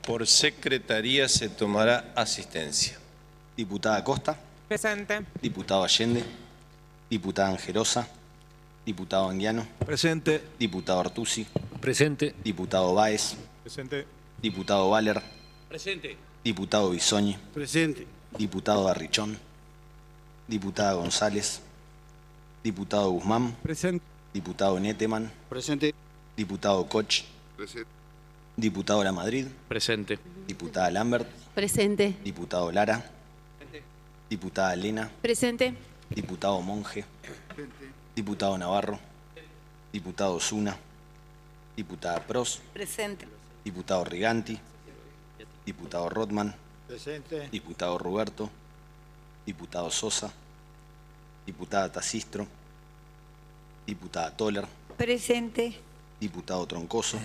Por secretaría se tomará asistencia. Diputada Costa. Presente. Diputado Allende. Diputada Angerosa. Diputado Anguiano. Presente. Diputado Artusi. Presente. Diputado Báez. Presente. Diputado Valer. Presente. Diputado Bisoñi. Presente. Diputado Barrichón. Diputada González. Diputado Guzmán. Presente. Diputado Neteman. Presente. Diputado Koch. Presente. Diputado La Madrid. Presente. Diputada Lambert. Presente. Diputado Lara. Diputada Lena. Presente. Diputado Monge. Diputado Navarro. Diputado Zuna. Diputada Pros. Presente. Diputado Riganti. Diputado Rothman. Presente. Diputado Roberto. Diputado Sosa. Diputada Tacistro. Diputada Toller. Presente. Diputado Troncoso.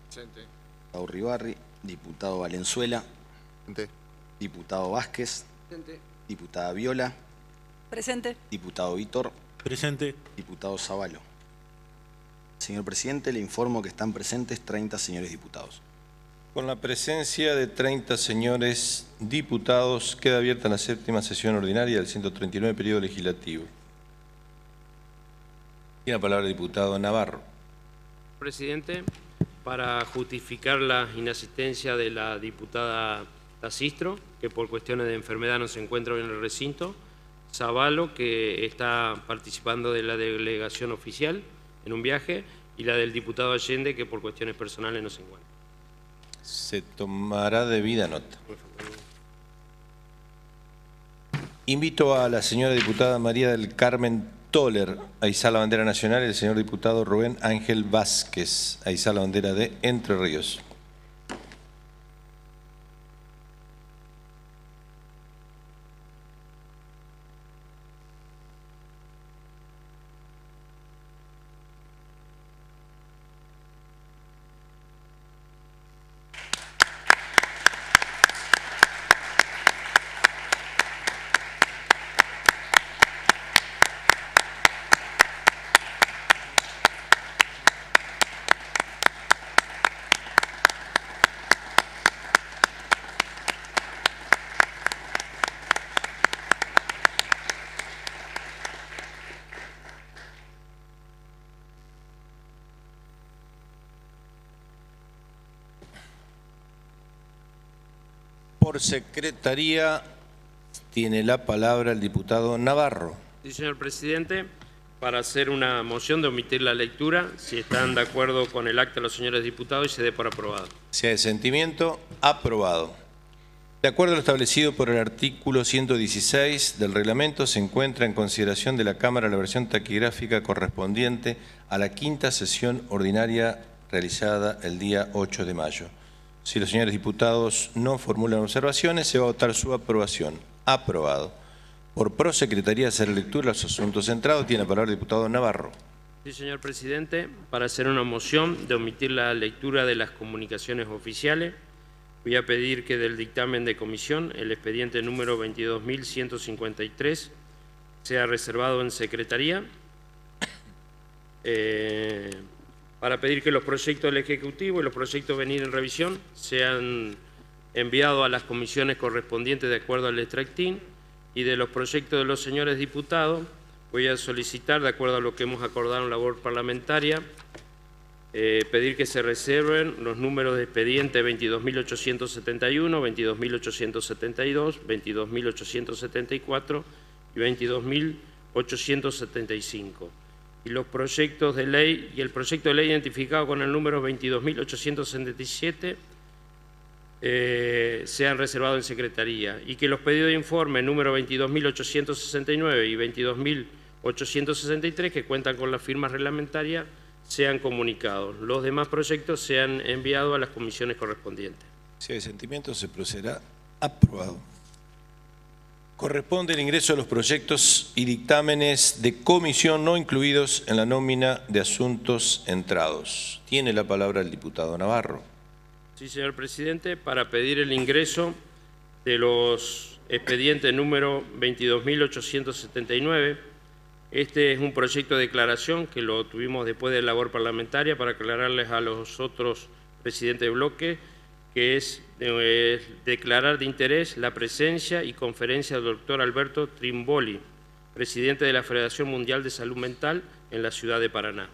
Presente. Diputado Ribarri. Diputado Valenzuela. Presente. Diputado Vázquez. Diputada Viola. Presente. Diputado Vítor. Presente. Diputado Zavalo. Señor presidente, le informo que están presentes 30 señores diputados. Con la presencia de 30 señores diputados, queda abierta la séptima sesión ordinaria del 139 periodo legislativo. Tiene la palabra el diputado Navarro. Presidente, para justificar la inasistencia de la diputada Tacistro, que por cuestiones de enfermedad no se encuentra en el recinto, Zavalo, que está participando de la delegación oficial en un viaje, y la del diputado Allende, que por cuestiones personales no se encuentra. Se tomará debida nota. Invito a la señora diputada María del Carmen Toller a izar la bandera nacional y el señor diputado Rubén Ángel Vázquez a izar la bandera de Entre Ríos. Por secretaría tiene la palabra el diputado Navarro. Sí, señor presidente, para hacer una moción de omitir la lectura, si están de acuerdo con el acta de los señores diputados, y se dé por aprobado. Si hay sentimiento, aprobado. De acuerdo a lo establecido por el artículo 116 del reglamento, se encuentra en consideración de la Cámara la versión taquigráfica correspondiente a la quinta sesión ordinaria realizada el día 8 de mayo. Si los señores diputados no formulan observaciones, se va a votar su aprobación. Aprobado. Por prosecretaría hacer lectura de los asuntos centrados, tiene la palabra el diputado Navarro. Sí, señor presidente, para hacer una moción de omitir la lectura de las comunicaciones oficiales, voy a pedir que del dictamen de comisión el expediente número 22.153 sea reservado en secretaría, para pedir que los proyectos del Ejecutivo y los proyectos venir en revisión sean enviados a las comisiones correspondientes de acuerdo al extractín, y de los proyectos de los señores diputados voy a solicitar, de acuerdo a lo que hemos acordado en labor parlamentaria, pedir que se reserven los números de expediente 22.871, 22.872, 22.874 y 22.875. Y los proyectos de ley y el proyecto de ley identificado con el número 22.877 sean reservados en secretaría, y que los pedidos de informe número 22.869 y 22.863, que cuentan con la firma reglamentaria, sean comunicados. Los demás proyectos sean enviados a las comisiones correspondientes. Si hay sentimiento, se procederá. Aprobado. Corresponde el ingreso de los proyectos y dictámenes de comisión no incluidos en la nómina de asuntos entrados. Tiene la palabra el diputado Navarro. Sí, señor presidente, para pedir el ingreso de los expedientes número 22.879. Este es un proyecto de declaración que lo tuvimos después de labor parlamentaria para aclararles a los otros presidentes de bloque que es declarar de interés la presencia y conferencia del doctor Alberto Trimboli, presidente de la Federación Mundial de Salud Mental en la ciudad de Paraná.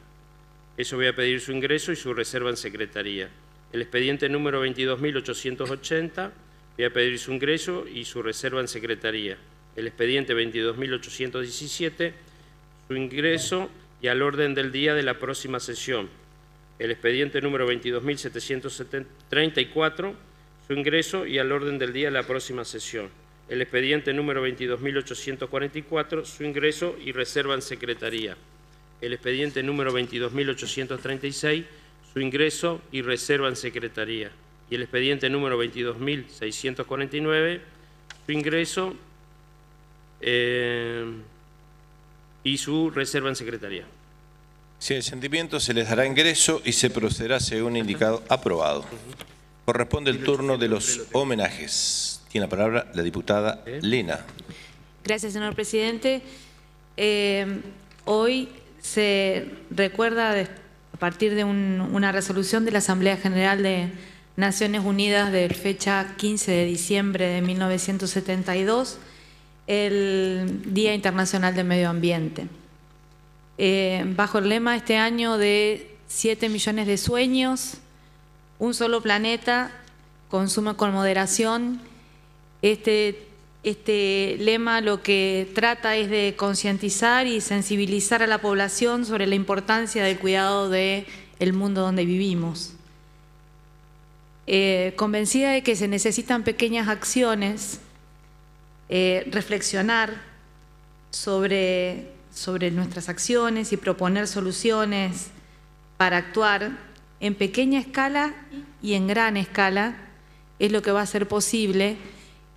Eso voy a pedir su ingreso y su reserva en secretaría. El expediente número 22.880, voy a pedir su ingreso y su reserva en secretaría. El expediente 22.817, su ingreso y al orden del día de la próxima sesión. El expediente número 22.734, su ingreso y al orden del día de la próxima sesión. El expediente número 22.844, su ingreso y reserva en secretaría. El expediente número 22.836, su ingreso y reserva en secretaría. Y el expediente número 22.649, su ingreso y su reserva en secretaría. Si hay sentimiento, se les dará ingreso y se procederá según indicado. Aprobado. Corresponde el turno de los homenajes. Tiene la palabra la diputada Lena. Gracias, señor presidente. Hoy se recuerda, a partir de una resolución de la Asamblea General de Naciones Unidas de fecha 15 de diciembre de 1972, el Día Internacional del Medio Ambiente. Bajo el lema este año de 7 millones de sueños, un solo planeta, consume con moderación. Este lema lo que trata es de concientizar y sensibilizar a la población sobre la importancia del cuidado del mundo donde vivimos. Convencida de que se necesitan pequeñas acciones, reflexionar sobre nuestras acciones y proponer soluciones para actuar en pequeña escala y en gran escala es lo que va a hacer posible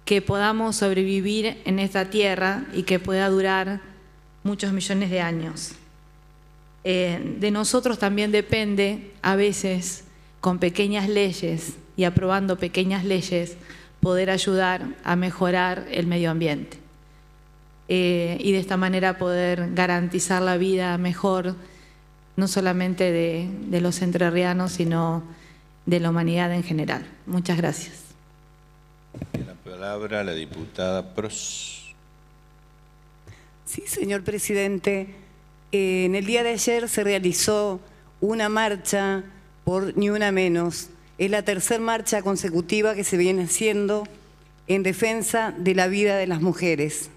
que podamos sobrevivir en esta tierra y que pueda durar muchos millones de años. De nosotros también depende, a veces, con pequeñas leyes y aprobando pequeñas leyes, poder ayudar a mejorar el medio ambiente. Y de esta manera poder garantizar la vida mejor, no solamente de los entrerrianos, sino de la humanidad en general. Muchas gracias. La palabra la diputada Pros. Sí, señor presidente. En el día de ayer se realizó una marcha por Ni Una Menos. Es la tercera marcha consecutiva que se viene haciendo en defensa de la vida de las mujeres.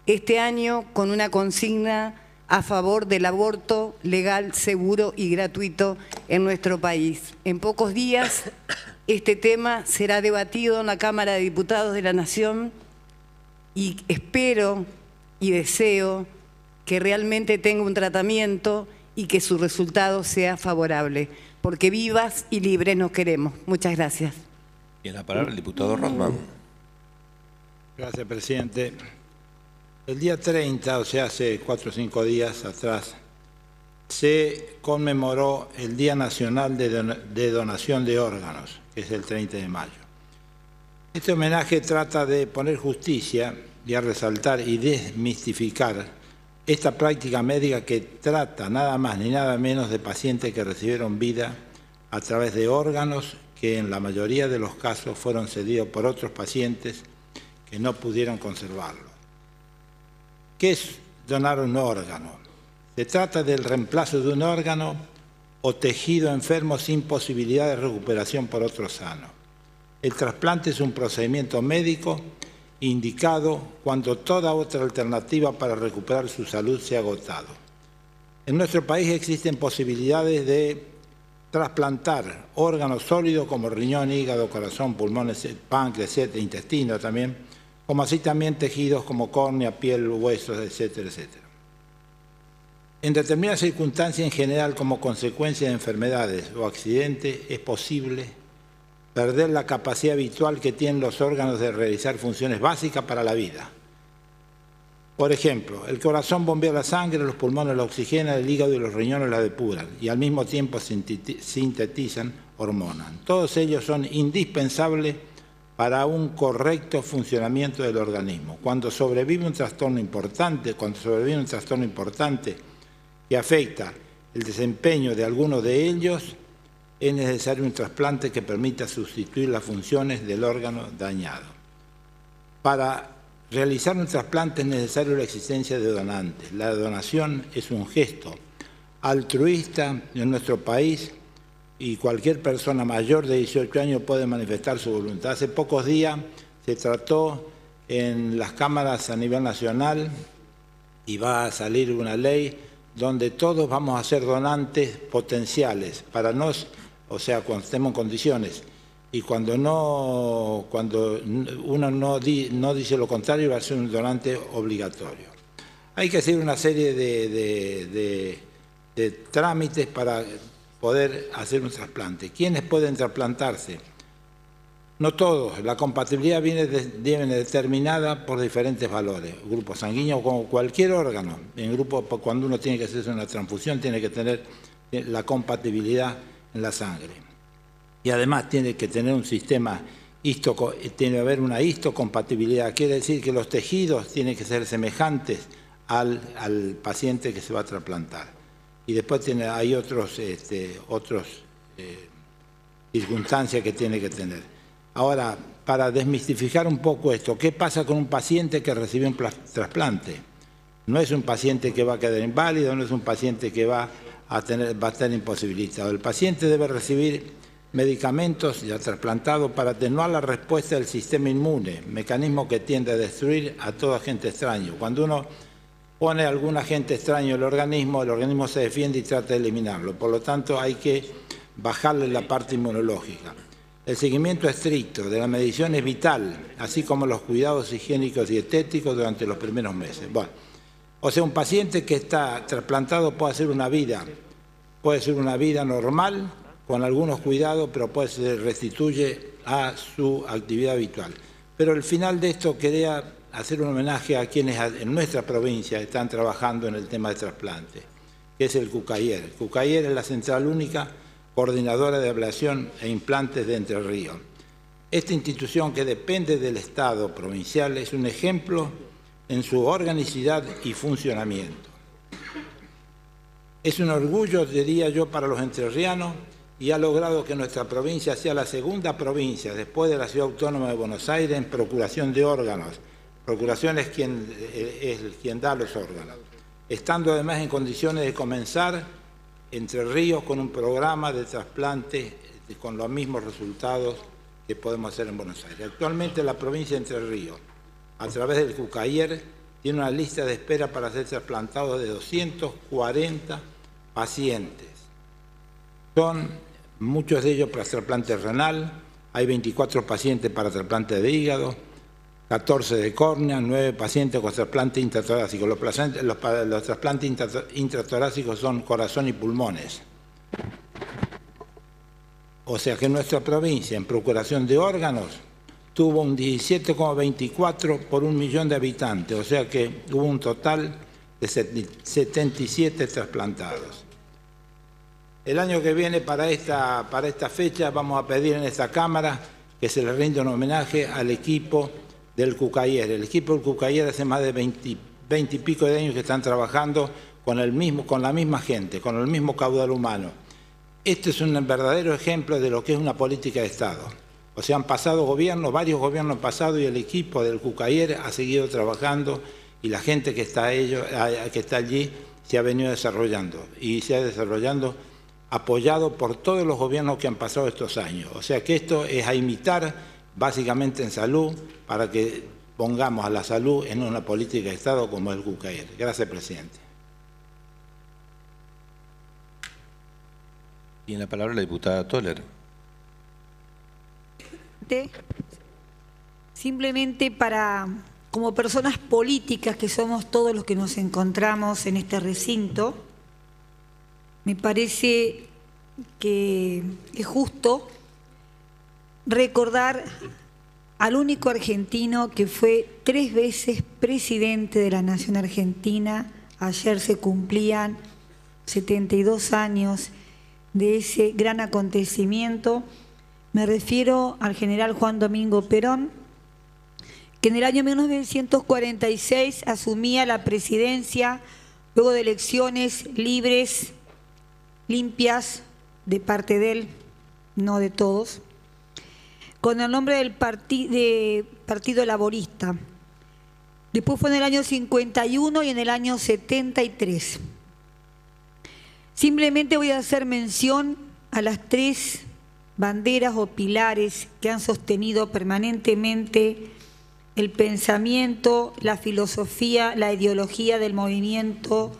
Este año con una consigna a favor del aborto legal, seguro y gratuito en nuestro país. En pocos días este tema será debatido en la Cámara de Diputados de la Nación y espero y deseo que realmente tenga un tratamiento y que su resultado sea favorable, porque vivas y libres nos queremos. Muchas gracias. Tiene la palabra el diputado Rothman. Gracias, presidente. El día 30, o sea, hace 4 o 5 días atrás, se conmemoró el Día Nacional de Donación de Órganos, que es el 30 de mayo. Este homenaje trata de poner justicia y a resaltar y desmistificar esta práctica médica que trata nada más ni nada menos de pacientes que recibieron vida a través de órganos que en la mayoría de los casos fueron cedidos por otros pacientes que no pudieron conservarlo. ¿Qué es donar un órgano? Se trata del reemplazo de un órgano o tejido enfermo sin posibilidad de recuperación por otro sano. El trasplante es un procedimiento médico indicado cuando toda otra alternativa para recuperar su salud se ha agotado. En nuestro país existen posibilidades de trasplantar órganos sólidos como riñón, hígado, corazón, pulmones, páncreas, intestino también, como así también tejidos como córnea, piel, huesos, etcétera, etcétera. En determinadas circunstancias en general, como consecuencia de enfermedades o accidentes, es posible perder la capacidad habitual que tienen los órganos de realizar funciones básicas para la vida. Por ejemplo, el corazón bombea la sangre, los pulmones la oxigenan, el hígado y los riñones la depuran y al mismo tiempo sintetizan hormonas. Todos ellos son indispensables para un correcto funcionamiento del organismo. Cuando sobrevive un trastorno importante, que afecta el desempeño de algunos de ellos, es necesario un trasplante que permita sustituir las funciones del órgano dañado. Para realizar un trasplante es necesaria la existencia de donantes. La donación es un gesto altruista en nuestro país y cualquier persona mayor de 18 años puede manifestar su voluntad. Hace pocos días se trató en las cámaras a nivel nacional y va a salir una ley donde todos vamos a ser donantes potenciales, para no, o sea, cuando estemos en condiciones. Y cuando uno no dice lo contrario, va a ser un donante obligatorio. Hay que hacer una serie de trámites para poder hacer un trasplante. ¿Quiénes pueden trasplantarse? No todos. La compatibilidad viene determinada por diferentes valores. Grupo sanguíneo, como cualquier órgano. En grupo, cuando uno tiene que hacerse una transfusión, tiene que tener la compatibilidad en la sangre. Y además tiene que tener un sistema tiene que haber una histocompatibilidad. Quiere decir que los tejidos tienen que ser semejantes al paciente que se va a trasplantar. Y después hay otras circunstancias que tiene que tener. Ahora, para desmistificar un poco esto, ¿qué pasa con un paciente que recibe un trasplante? No es un paciente que va a quedar inválido, no es un paciente que va a estar imposibilitado. El paciente debe recibir medicamentos ya trasplantados para atenuar la respuesta del sistema inmune, mecanismo que tiende a destruir a todo agente extraño. Cuando uno pone algún agente extraño en el organismo se defiende y trata de eliminarlo. Por lo tanto, hay que bajarle la parte inmunológica. El seguimiento estricto de la medición es vital, así como los cuidados higiénicos y dietéticos durante los primeros meses. Bueno, o sea, un paciente que está trasplantado puede ser una vida normal, con algunos cuidados, pero se restituye a su actividad habitual. Pero al final de esto quería hacer un homenaje a quienes en nuestra provincia están trabajando en el tema de trasplante, que es el CUCAIER. El CUCAIER es la central única coordinadora de ablación e implantes de Entre Ríos. Esta institución, que depende del Estado provincial, es un ejemplo en su organicidad y funcionamiento. Es un orgullo, diría yo, para los entrerrianos, y ha logrado que nuestra provincia sea la segunda provincia, después de la Ciudad Autónoma de Buenos Aires, en procuración de órganos. Procuración es quien da los órganos. Estando además en condiciones de comenzar Entre Ríos con un programa de trasplante con los mismos resultados que podemos hacer en Buenos Aires. Actualmente la provincia de Entre Ríos, a través del CUCAIER, tiene una lista de espera para ser trasplantados de 240 pacientes. Son muchos de ellos para trasplante renal, hay 24 pacientes para trasplante de hígado, 14 de córnea, 9 pacientes con trasplante intratorácico. Los trasplantes intratorácicos son corazón y pulmones. O sea que nuestra provincia, en procuración de órganos, tuvo un 17,24 por 1 millón de habitantes. O sea que hubo un total de 77 trasplantados. El año que viene, para esta fecha, vamos a pedir en esta Cámara que se le rinda un homenaje al equipo del CUCAIER. El equipo del CUCAIER hace más de 20 y pico de años que están trabajando con la misma gente, con el mismo caudal humano. Este es un verdadero ejemplo de lo que es una política de Estado. O sea, han pasado gobiernos, varios gobiernos han pasado, y el equipo del CUCAIER ha seguido trabajando, y la gente que está allí se ha venido desarrollando, y se ha desarrollando apoyado por todos los gobiernos que han pasado estos años. O sea que esto es a imitar básicamente en salud, para que pongamos a la salud en una política de Estado como el CUCAIER. Gracias, presidente. Tiene la palabra la diputada Toller. Simplemente como personas políticas que somos todos los que nos encontramos en este recinto, me parece que es justo recordar al único argentino que fue 3 veces presidente de la Nación Argentina. Ayer se cumplían 72 años de ese gran acontecimiento. Me refiero al general Juan Domingo Perón, que en el año 1946 asumía la presidencia luego de elecciones libres, limpias de parte de él, no de todos, con el nombre del Partido Laborista. Después fue en el año 51 y en el año 73. Simplemente voy a hacer mención a las 3 banderas o pilares que han sostenido permanentemente el pensamiento, la filosofía, la ideología del movimiento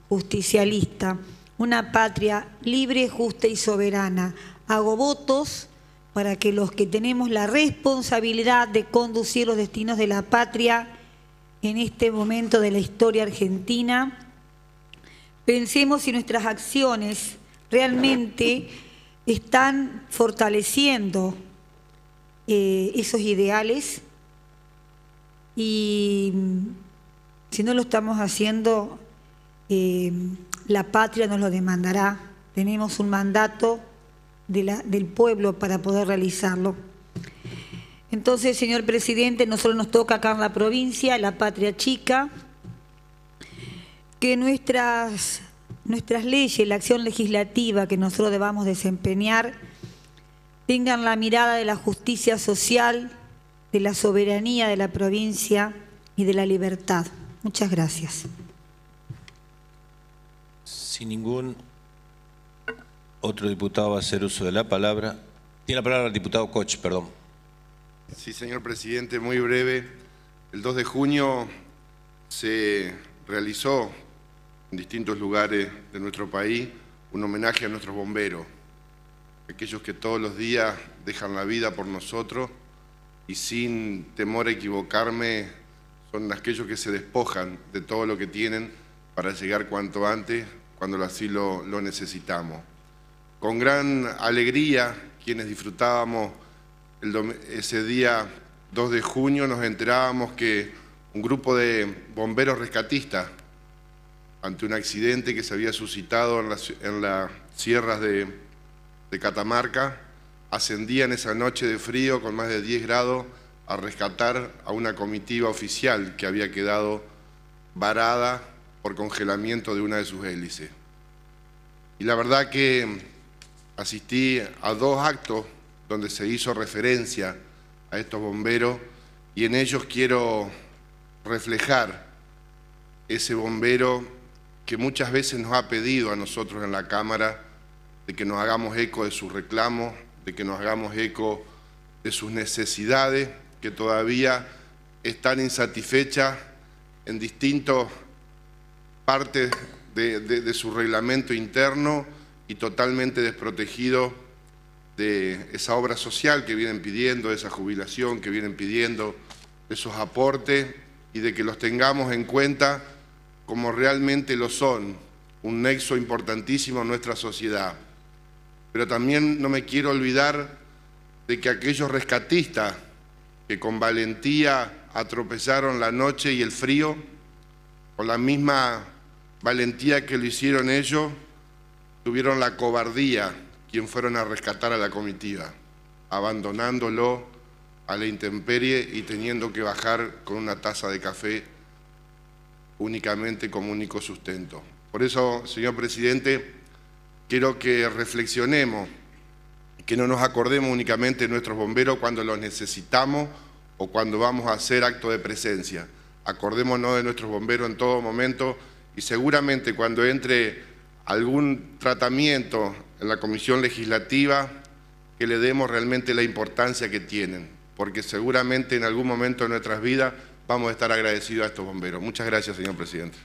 justicialista. Una patria libre, justa y soberana. Hago votos para que los que tenemos la responsabilidad de conducir los destinos de la patria en este momento de la historia argentina, pensemos si nuestras acciones realmente están fortaleciendo esos ideales, y si no lo estamos haciendo, la patria nos lo demandará. Tenemos un mandato del pueblo para poder realizarlo. Entonces, señor presidente, nosotros nos toca acá en la provincia, la patria chica, que nuestras leyes, la acción legislativa que nosotros debamos desempeñar, tengan la mirada de la justicia social, de la soberanía de la provincia y de la libertad. Muchas gracias. Si ningún otro diputado va a hacer uso de la palabra, tiene la palabra el diputado Koch, perdón. Sí, señor presidente, muy breve. El 2 de junio se realizó en distintos lugares de nuestro país un homenaje a nuestros bomberos, aquellos que todos los días dejan la vida por nosotros y sin temor a equivocarme son aquellos que se despojan de todo lo que tienen para llegar cuanto antes cuando así lo necesitamos. Con gran alegría, quienes disfrutábamos ese día 2 de junio, nos enterábamos que un grupo de bomberos rescatistas, ante un accidente que se había suscitado en las sierras de Catamarca, ascendían esa noche de frío con más de 10 grados a rescatar a una comitiva oficial que había quedado varada por congelamiento de una de sus hélices. Y la verdad que asistí a 2 actos donde se hizo referencia a estos bomberos y en ellos quiero reflejar ese bombero que muchas veces nos ha pedido a nosotros en la Cámara de que nos hagamos eco de sus reclamos, de que nos hagamos eco de sus necesidades, que todavía están insatisfechas en distintas partes de su reglamento interno y totalmente desprotegidos de esa obra social que vienen pidiendo, de esa jubilación que vienen pidiendo, de esos aportes y de que los tengamos en cuenta como realmente lo son, un nexo importantísimo en nuestra sociedad. Pero también no me quiero olvidar de que aquellos rescatistas que con valentía atropellaron la noche y el frío, con la misma valentía que lo hicieron ellos, tuvieron la cobardía quien fueron a rescatar a la comitiva, abandonándolo a la intemperie y teniendo que bajar con una taza de café únicamente como único sustento. Por eso, señor presidente, quiero que reflexionemos, que no nos acordemos únicamente de nuestros bomberos cuando los necesitamos o cuando vamos a hacer acto de presencia. Acordémonos de nuestros bomberos en todo momento y seguramente cuando entre algún tratamiento en la comisión legislativa, que le demos realmente la importancia que tienen, porque seguramente en algún momento de nuestras vidas vamos a estar agradecidos a estos bomberos. Muchas gracias, señor presidente.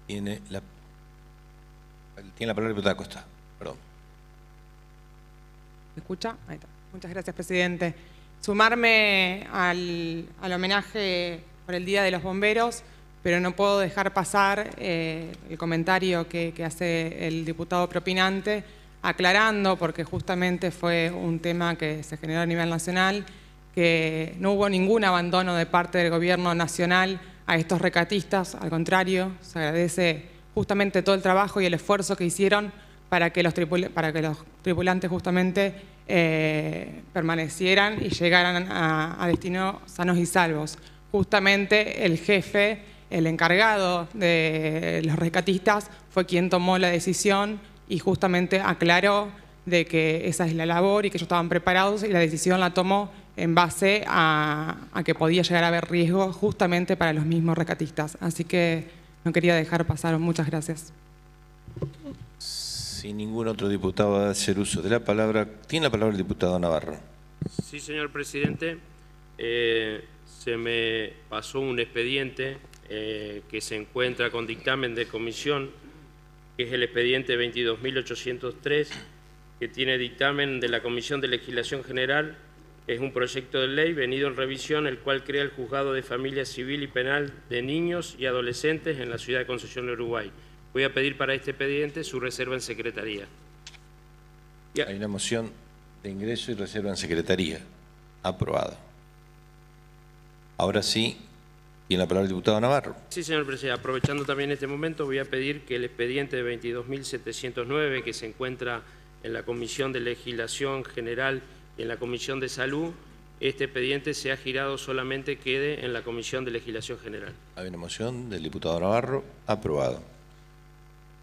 Tiene la palabra el diputado Acosta. Perdón. ¿Me escucha? Ahí está. Muchas gracias, presidente. Sumarme al homenaje por el Día de los Bomberos, pero no puedo dejar pasar el comentario que hace el diputado propinante, aclarando, porque justamente fue un tema que se generó a nivel nacional, que no hubo ningún abandono de parte del gobierno nacional a estos rescatistas. Al contrario, se agradece justamente todo el trabajo y el esfuerzo que hicieron para que los tripulantes justamente permanecieran y llegaran a destino sanos y salvos. Justamente el jefe, el encargado de los rescatistas, fue quien tomó la decisión y justamente aclaró de que esa es la labor y que ellos estaban preparados y la decisión la tomó en base a que podía llegar a haber riesgo justamente para los mismos rescatistas. Así que no quería dejar pasar. Muchas gracias. Si ningún otro diputado va a hacer uso de la palabra, tiene la palabra el diputado Navarro. Sí, señor presidente. Se me pasó un expediente que se encuentra con dictamen de comisión, que es el expediente 22.803, que tiene dictamen de la Comisión de Legislación General. Es un proyecto de ley venido en revisión, el cual crea el Juzgado de Familia Civil y Penal de Niños y Adolescentes en la ciudad de Concepción, Uruguay. Voy a pedir para este expediente su reserva en secretaría. Hay una moción de ingreso y reserva en secretaría. Aprobado. Ahora sí, tiene la palabra el diputado Navarro. Sí, señor presidente. Aprovechando también este momento, voy a pedir que el expediente de 22.709, que se encuentra en la Comisión de Legislación General y en la Comisión de Salud, este expediente sea girado, solamente quede en la Comisión de Legislación General. Hay una moción del diputado Navarro. Aprobado.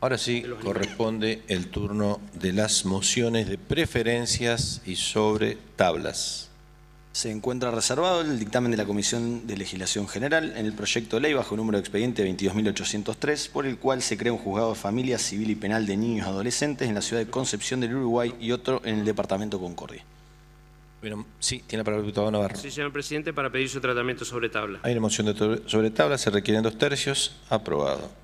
Ahora sí, corresponde el turno de las mociones de preferencias y sobre tablas. Se encuentra reservado el dictamen de la Comisión de Legislación General en el proyecto de ley bajo número de expediente 22.803, por el cual se crea un juzgado de familia civil y penal de niños y adolescentes en la ciudad de Concepción del Uruguay y otro en el departamento Concordia. Bueno, sí, tiene la palabra el diputado Navarro. Sí, señor presidente, para pedir su tratamiento sobre tabla. Hay una moción sobre tabla, se requieren 2/3. Aprobado.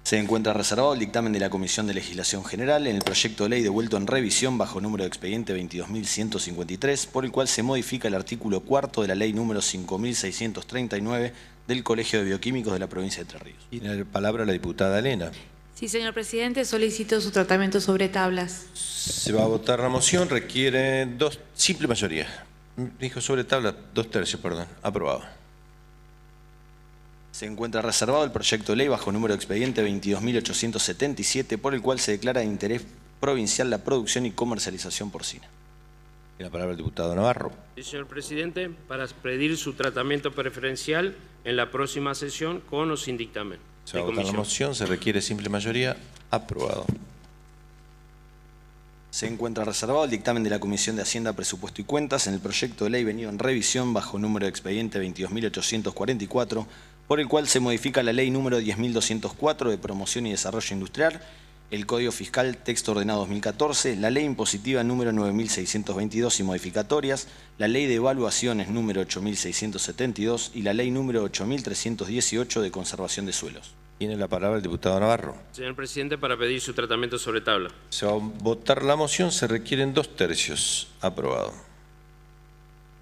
Se encuentra reservado el dictamen de la Comisión de Legislación General en el proyecto de ley devuelto en revisión bajo número de expediente 22.153, por el cual se modifica el artículo 4 de la ley número 5.639 del Colegio de Bioquímicos de la provincia de Entre Ríos. Tiene la palabra la diputada Elena. Sí, señor presidente, solicito su tratamiento sobre tablas. Se va a votar la moción, requiere simple mayoría. Dijo sobre tabla, 2/3, perdón. Aprobado. Se encuentra reservado el proyecto de ley bajo número de expediente 22.877, por el cual se declara de interés provincial la producción y comercialización porcina. Tiene la palabra el diputado Navarro. Sí, señor presidente, para pedir su tratamiento preferencial en la próxima sesión con o sin dictamen. Se va a votar la moción, se requiere simple mayoría. Aprobado. Se encuentra reservado el dictamen de la Comisión de Hacienda, Presupuesto y Cuentas en el proyecto de ley venido en revisión bajo número de expediente 22.844, por el cual se modifica la ley número 10.204 de promoción y desarrollo industrial, el Código Fiscal Texto Ordenado 2014, la ley impositiva número 9.622 y modificatorias, la ley de evaluaciones número 8.672 y la ley número 8.318 de conservación de suelos. Tiene la palabra el diputado Navarro. Señor presidente, para pedir su tratamiento sobre tabla. Se va a votar la moción, se requieren 2/3. Aprobado.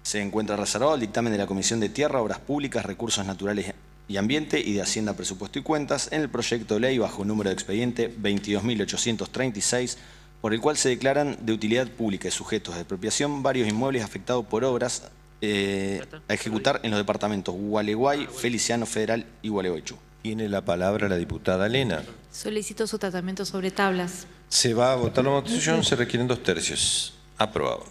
Se encuentra reservado el dictamen de la Comisión de Tierra, Obras Públicas, Recursos Naturales y Ambiente y de Hacienda, Presupuesto y Cuentas en el proyecto de ley bajo número de expediente 22.836, por el cual se declaran de utilidad pública y sujetos de expropiación varios inmuebles afectados por obras a ejecutar en los departamentos Gualeguay, Feliciano Federal y Gualeguaychú. Tiene la palabra la diputada Elena. Solicito su tratamiento sobre tablas. Se va a votar la moción, se requieren 2/3. Aprobado.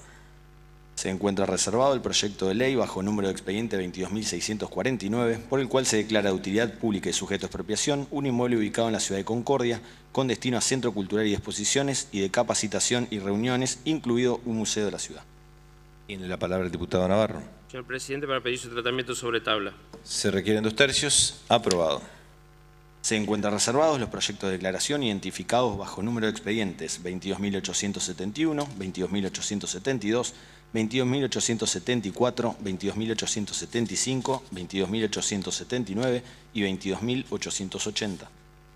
Se encuentra reservado el proyecto de ley bajo número de expediente 22.649, por el cual se declara de utilidad pública y sujeto a expropiación un inmueble ubicado en la ciudad de Concordia, con destino a centro cultural y de exposiciones y de capacitación y reuniones, incluido un museo de la ciudad. Tiene la palabra el diputado Navarro. Señor presidente, para pedir su tratamiento sobre tabla. Se requieren 2/3. Aprobado. Se encuentran reservados los proyectos de declaración identificados bajo número de expedientes 22.871, 22.872, 22.874, 22.875, 22.879 y 22.880.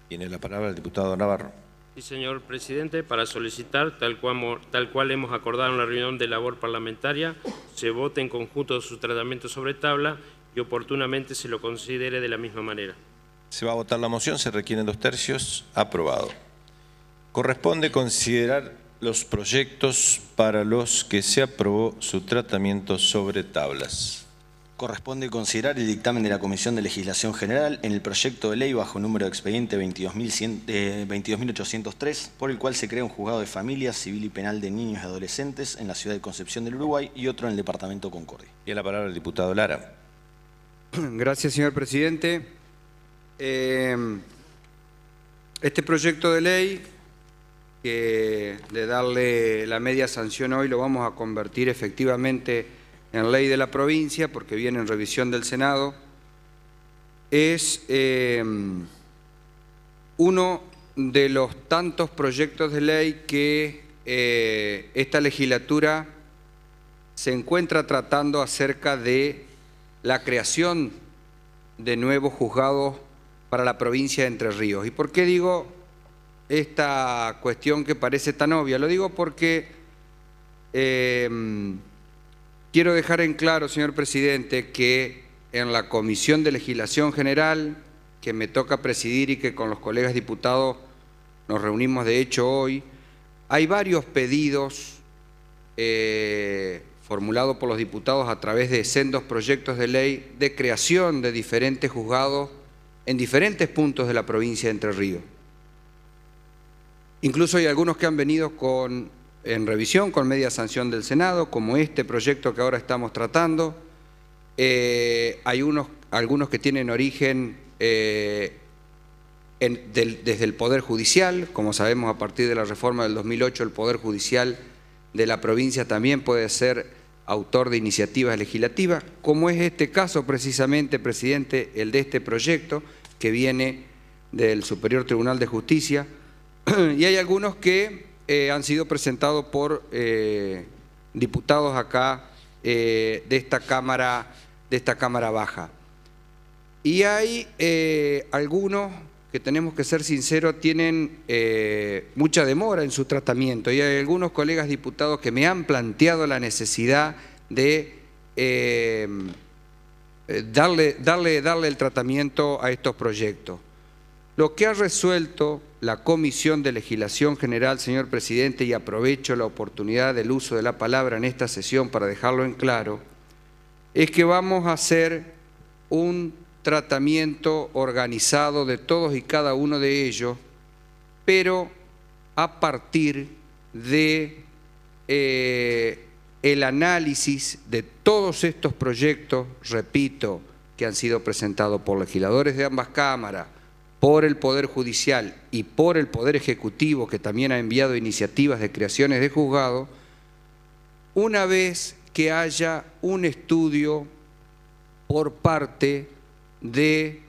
Tiene la palabra el diputado Navarro. Sí, señor presidente, para solicitar, tal cual hemos acordado en la reunión de labor parlamentaria, se vote en conjunto su tratamiento sobre tabla y oportunamente se lo considere de la misma manera. Se va a votar la moción, se requieren 2/3. Aprobado. Corresponde considerar los proyectos para los que se aprobó su tratamiento sobre tablas. Corresponde considerar el dictamen de la Comisión de Legislación General en el proyecto de ley bajo número de expediente 22.803, por el cual se crea un juzgado de familia civil y penal de niños y adolescentes en la ciudad de Concepción del Uruguay y otro en el departamento Concordia. Tiene la palabra el diputado Lara. Gracias, señor presidente. Este proyecto de ley que de darle la media sanción hoy lo vamos a convertir efectivamente en ley de la provincia, porque viene en revisión del Senado, es uno de los tantos proyectos de ley que esta legislatura se encuentra tratando acerca de la creación de nuevos juzgados para la provincia de Entre Ríos. ¿Y por qué digo esta cuestión que parece tan obvia? Lo digo porque quiero dejar en claro, señor presidente, que en la Comisión de Legislación General, que me toca presidir y que con los colegas diputados nos reunimos de hecho hoy, hay varios pedidos formulados por los diputados a través de sendos proyectos de ley de creación de diferentes juzgados en diferentes puntos de la provincia de Entre Ríos. Incluso hay algunos que han venido en revisión con media sanción del Senado, como este proyecto que ahora estamos tratando. Hay algunos que tienen origen desde el Poder Judicial. Como sabemos, a partir de la reforma del 2008, el Poder Judicial de la provincia también puede ser autor de iniciativas legislativas, como es este caso precisamente, presidente, el de este proyecto que viene del Superior Tribunal de Justicia, y hay algunos que han sido presentados por diputados acá de esta Cámara Baja. Y hay algunos que, tenemos que ser sinceros, tienen mucha demora en su tratamiento, y hay algunos colegas diputados que me han planteado la necesidad de darle el tratamiento a estos proyectos. Lo que ha resuelto la Comisión de Legislación General, señor presidente, y aprovecho la oportunidad del uso de la palabra en esta sesión para dejarlo en claro, es que vamos a hacer un tratamiento organizado de todos y cada uno de ellos, pero a partir de el análisis de todos estos proyectos, repito, que han sido presentados por legisladores de ambas cámaras, por el Poder Judicial y por el Poder Ejecutivo, que también ha enviado iniciativas de creaciones de juzgados, una vez que haya un estudio por parte de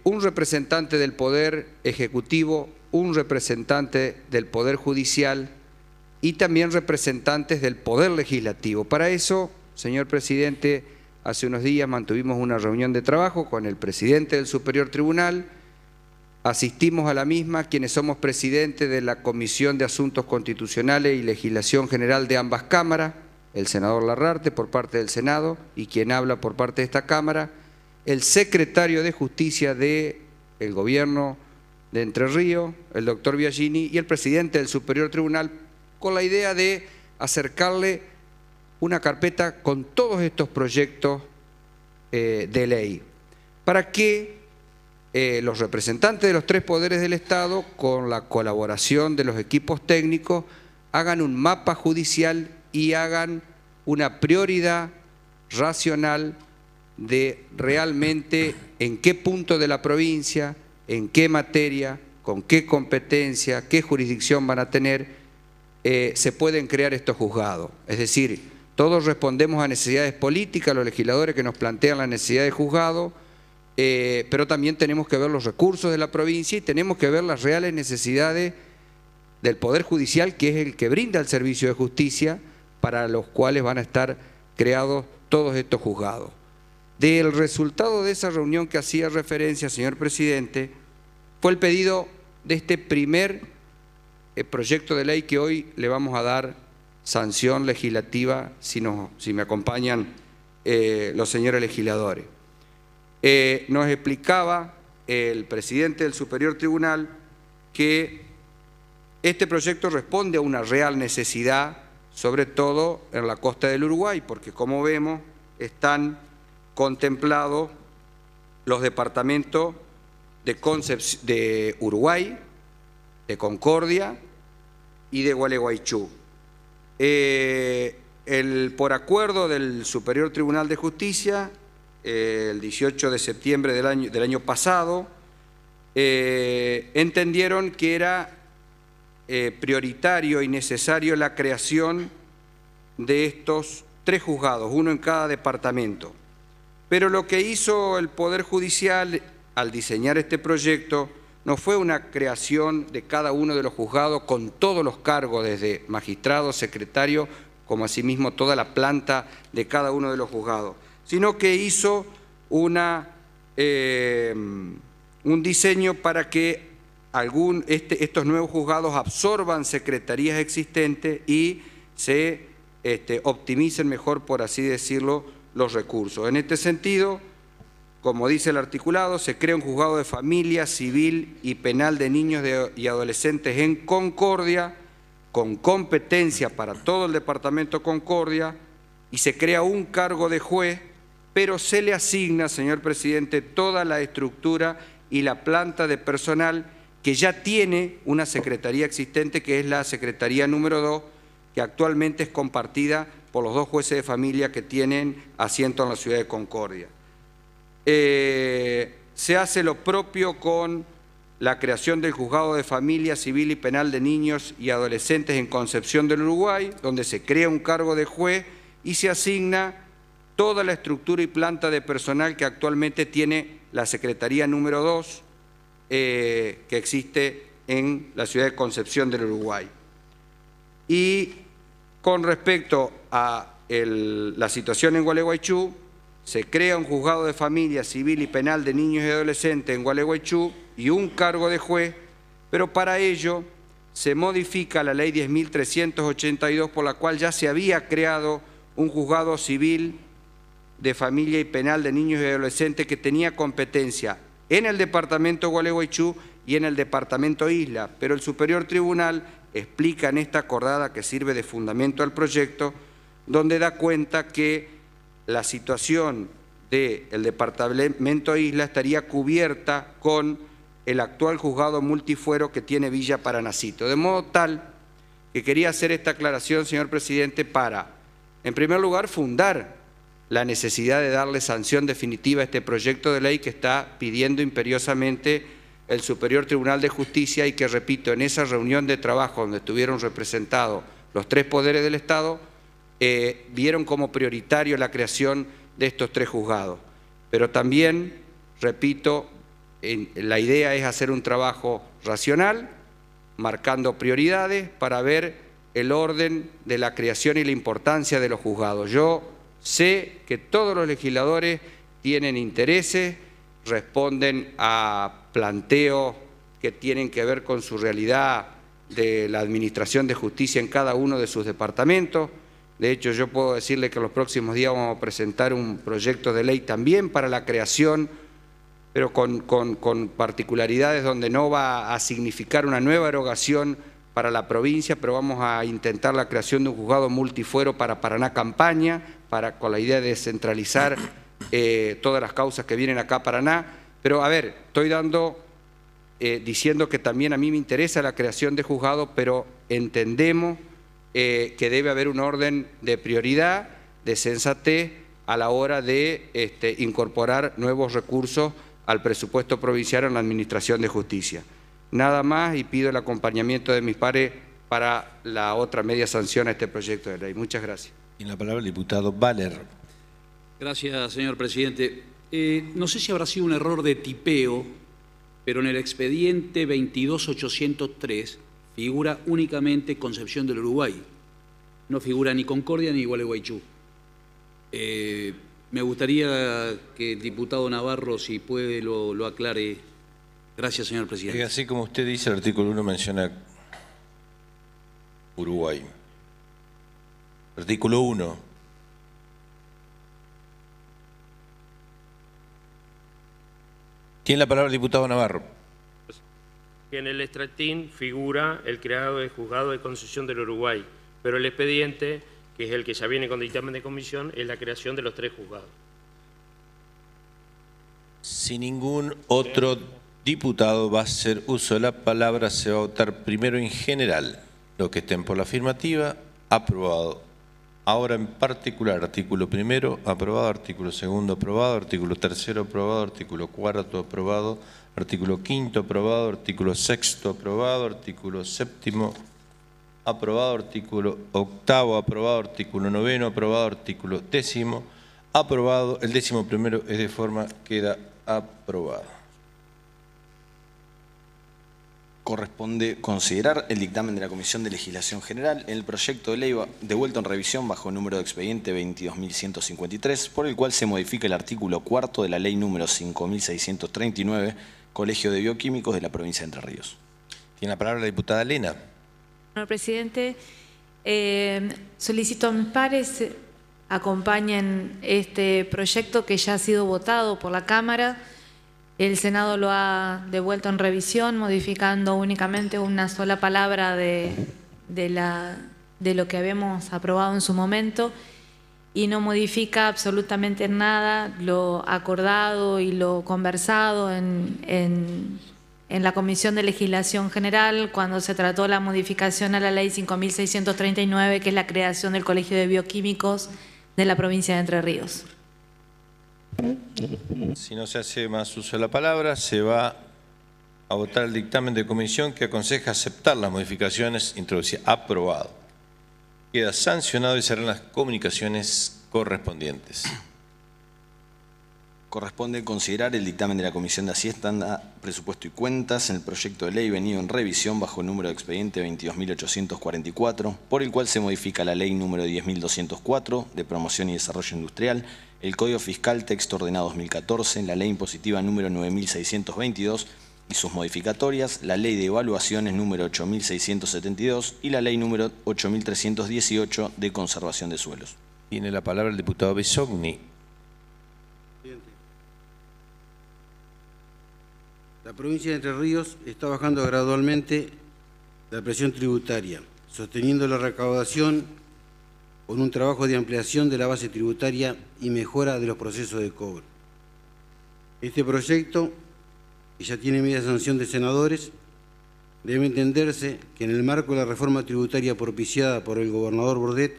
un representante del Poder Ejecutivo, un representante del Poder Judicial y también representantes del Poder Legislativo. Para eso, señor presidente, hace unos días mantuvimos una reunión de trabajo con el presidente del Superior Tribunal, asistimos a la misma quienes somos presidentes de la Comisión de Asuntos Constitucionales y Legislación General de ambas cámaras, el senador Larrarte por parte del Senado y quien habla por parte de esta Cámara, el secretario de Justicia del Gobierno de Entre Ríos, el doctor Biagini, y el presidente del Superior Tribunal, con la idea de acercarle una carpeta con todos estos proyectos de ley, para que los representantes de los tres poderes del Estado, con la colaboración de los equipos técnicos, hagan un mapa judicial y hagan una prioridad racional de realmente en qué punto de la provincia, en qué materia, con qué competencia, qué jurisdicción van a tener, se pueden crear estos juzgados. Es decir, todos respondemos a necesidades políticas, los legisladores que nos plantean la necesidad de juzgado, pero también tenemos que ver los recursos de la provincia y tenemos que ver las reales necesidades del Poder Judicial, que es el que brinda el servicio de justicia, para los cuales van a estar creados todos estos juzgados. Del resultado de esa reunión que hacía referencia, señor presidente, fue el pedido de este primer proyecto de ley que hoy le vamos a dar sanción legislativa, si me acompañan los señores legisladores. Nos explicaba el presidente del Superior Tribunal que este proyecto responde a una real necesidad, sobre todo en la costa del Uruguay, porque como vemos están contemplados los departamentos de Uruguay, de Concordia y de Gualeguaychú. Por acuerdo del Superior Tribunal de Justicia, el 18 de septiembre del año pasado, entendieron que era prioritario y necesario la creación de estos 3 juzgados, uno en cada departamento. Pero lo que hizo el Poder Judicial al diseñar este proyecto no fue una creación de cada uno de los juzgados con todos los cargos, desde magistrado, secretario, como asimismo toda la planta de cada uno de los juzgados, sino que hizo un diseño para que estos nuevos juzgados absorban secretarías existentes y se optimicen mejor, por así decirlo, los recursos. En este sentido, como dice el articulado, se crea un juzgado de familia, civil y penal de niños y adolescentes en Concordia, con competencia para todo el departamento Concordia, y se crea un cargo de juez, pero se le asigna, señor presidente, toda la estructura y la planta de personal que ya tiene una secretaría existente, que es la Secretaría número 2, que actualmente es compartida por los 2 jueces de familia que tienen asiento en la ciudad de Concordia. Se hace lo propio con la creación del Juzgado de Familia, Civil y Penal de Niños y Adolescentes en Concepción del Uruguay, donde se crea un cargo de juez y se asigna toda la estructura y planta de personal que actualmente tiene la Secretaría número 2, que existe en la ciudad de Concepción del Uruguay. Y con respecto a la situación en Gualeguaychú, se crea un juzgado de familia, civil y penal de niños y adolescentes en Gualeguaychú y un cargo de juez, pero para ello se modifica la ley 10.382, por la cual ya se había creado un juzgado civil de familia y penal de niños y adolescentes que tenía competencia en el departamento Gualeguaychú y en el departamento Isla, pero el Superior Tribunal explica en esta acordada que sirve de fundamento al proyecto, donde da cuenta que la situación del departamento Isla estaría cubierta con el actual juzgado multifuero que tiene Villa Paranacito. De modo tal que quería hacer esta aclaración, señor presidente, para, en primer lugar, fundar la necesidad de darle sanción definitiva a este proyecto de ley que está pidiendo imperiosamente el Superior Tribunal de Justicia y que, repito, en esa reunión de trabajo donde estuvieron representados los 3 poderes del Estado, vieron como prioritario la creación de estos 3 juzgados. Pero también, repito, la idea es hacer un trabajo racional, marcando prioridades para ver el orden de la creación y la importancia de los juzgados. Yo sé que todos los legisladores tienen intereses, responden a planteos que tienen que ver con su realidad de la administración de justicia en cada uno de sus departamentos. De hecho, yo puedo decirle que en los próximos días vamos a presentar un proyecto de ley también para la creación, pero con particularidades donde no va a significar una nueva erogación para la provincia, pero vamos a intentar la creación de un juzgado multifuero para Paraná Campaña, con la idea de descentralizar todas las causas que vienen acá a Paraná. Pero, a ver, estoy diciendo que también a mí me interesa la creación de juzgados, pero entendemos que debe haber un orden de prioridad, de sensatez, a la hora de incorporar nuevos recursos al presupuesto provincial en la Administración de Justicia. Nada más, y pido el acompañamiento de mis pares para la otra media sanción a este proyecto de ley. Muchas gracias. Y la palabra el diputado Baller. Gracias, señor presidente. No sé si habrá sido un error de tipeo, pero en el expediente 22803 figura únicamente Concepción del Uruguay. No figura ni Concordia ni Gualeguaychú. Me gustaría que el diputado Navarro, si puede, lo aclare. Gracias, señor presidente. Así como usted dice, el artículo 1 menciona Uruguay. Artículo 1. Tiene la palabra el diputado Navarro. En el extractín figura el creado del juzgado de Concepción del Uruguay, pero el expediente, que es el que ya viene con dictamen de comisión, es la creación de los 3 juzgados. Si ningún otro diputado va a hacer uso de la palabra, se va a votar primero en general. Los que estén por la afirmativa, aprobado. Ahora en particular, artículo primero, aprobado, artículo segundo, aprobado, artículo tercero, aprobado, artículo cuarto, aprobado, artículo quinto, aprobado, artículo sexto, aprobado, artículo séptimo, aprobado, artículo octavo, aprobado, artículo noveno, aprobado, artículo décimo, aprobado. El 11º es de forma, queda aprobado. Corresponde considerar el dictamen de la Comisión de Legislación General en el proyecto de ley devuelto en revisión bajo número de expediente 22.153, por el cual se modifica el artículo 4 de la ley número 5.639, Colegio de Bioquímicos de la provincia de Entre Ríos. Tiene la palabra la diputada Lena. Señor presidente, solicito a mis pares acompañen este proyecto que ya ha sido votado por la Cámara. El Senado lo ha devuelto en revisión, modificando únicamente una sola palabra de lo que habíamos aprobado en su momento y no modifica absolutamente nada lo acordado y lo conversado en la Comisión de Legislación General cuando se trató la modificación a la Ley 5.639, que es la creación del Colegio de Bioquímicos de la provincia de Entre Ríos. Si no se hace más uso de la palabra, se va a votar el dictamen de comisión que aconseja aceptar las modificaciones introducidas. Aprobado. Queda sancionado y serán las comunicaciones correspondientes. Corresponde considerar el dictamen de la Comisión de Hacienda, Presupuesto y Cuentas en el proyecto de ley venido en revisión bajo número de expediente 22.844, por el cual se modifica la ley número 10.204 de Promoción y Desarrollo Industrial, el Código Fiscal Texto Ordenado 2014, la ley impositiva número 9.622 y sus modificatorias, la ley de evaluaciones número 8.672 y la ley número 8.318 de conservación de suelos. Tiene la palabra el diputado Bisogni. La provincia de Entre Ríos está bajando gradualmente la presión tributaria, sosteniendo la recaudación con un trabajo de ampliación de la base tributaria y mejora de los procesos de cobro. Este proyecto, que ya tiene media sanción de senadores, debe entenderse que en el marco de la reforma tributaria propiciada por el gobernador Bordet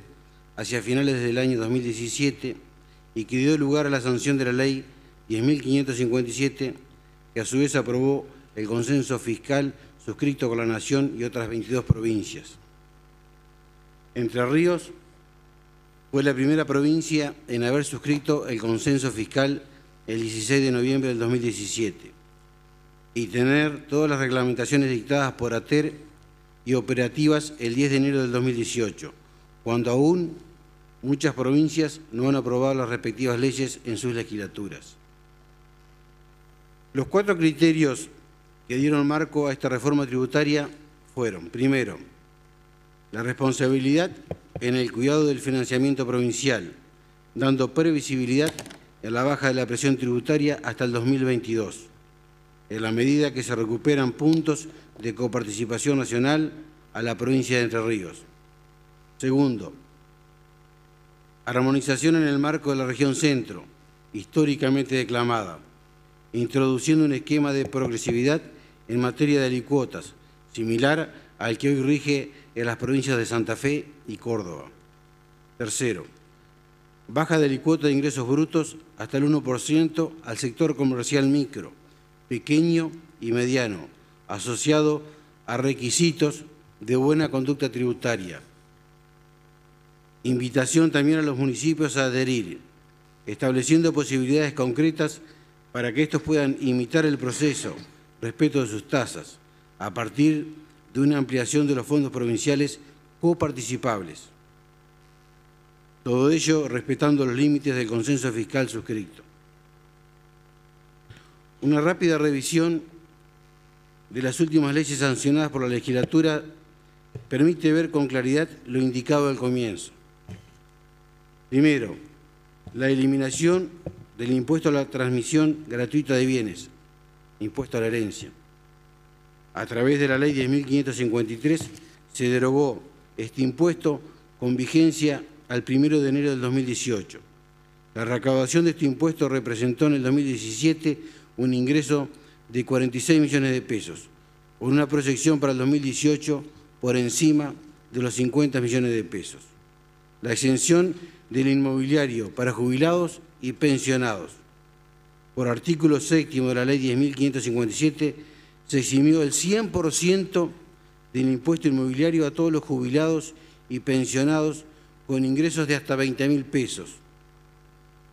hacia finales del año 2017 y que dio lugar a la sanción de la ley 10.557, que a su vez aprobó el consenso fiscal suscrito con la Nación y otras 22 provincias. Entre Ríos fue la primera provincia en haber suscrito el consenso fiscal el 16 de noviembre del 2017 y tener todas las reglamentaciones dictadas por ATER y operativas el 10 de enero del 2018, cuando aún muchas provincias no han aprobado las respectivas leyes en sus legislaturas. Los 4 criterios que dieron marco a esta reforma tributaria fueron, primero, la responsabilidad en el cuidado del financiamiento provincial, dando previsibilidad en la baja de la presión tributaria hasta el 2022, en la medida que se recuperan puntos de coparticipación nacional a la provincia de Entre Ríos. Segundo, armonización en el marco de la región centro, históricamente declamada, introduciendo un esquema de progresividad en materia de alícuotas, similar al que hoy rige en las provincias de Santa Fe y Córdoba. Tercero, baja de alícuota de ingresos brutos hasta el 1% al sector comercial micro, pequeño y mediano, asociado a requisitos de buena conducta tributaria. Invitación también a los municipios a adherir, estableciendo posibilidades concretas para que estos puedan imitar el proceso respecto de sus tasas, a partir de una ampliación de los fondos provinciales coparticipables. Todo ello respetando los límites del consenso fiscal suscrito. Una rápida revisión de las últimas leyes sancionadas por la legislatura permite ver con claridad lo indicado al comienzo. Primero, la eliminación del impuesto a la transmisión gratuita de bienes, impuesto a la herencia. A través de la ley 10.553 se derogó este impuesto con vigencia al 1 de enero del 2018. La recaudación de este impuesto representó en el 2017 un ingreso de 46 millones de pesos, con una proyección para el 2018 por encima de los 50 millones de pesos. la exención del inmobiliario para jubilados y pensionados. Por artículo 6º de la Ley 10.557, se eximió el 100% del impuesto inmobiliario a todos los jubilados y pensionados con ingresos de hasta 20.000 pesos.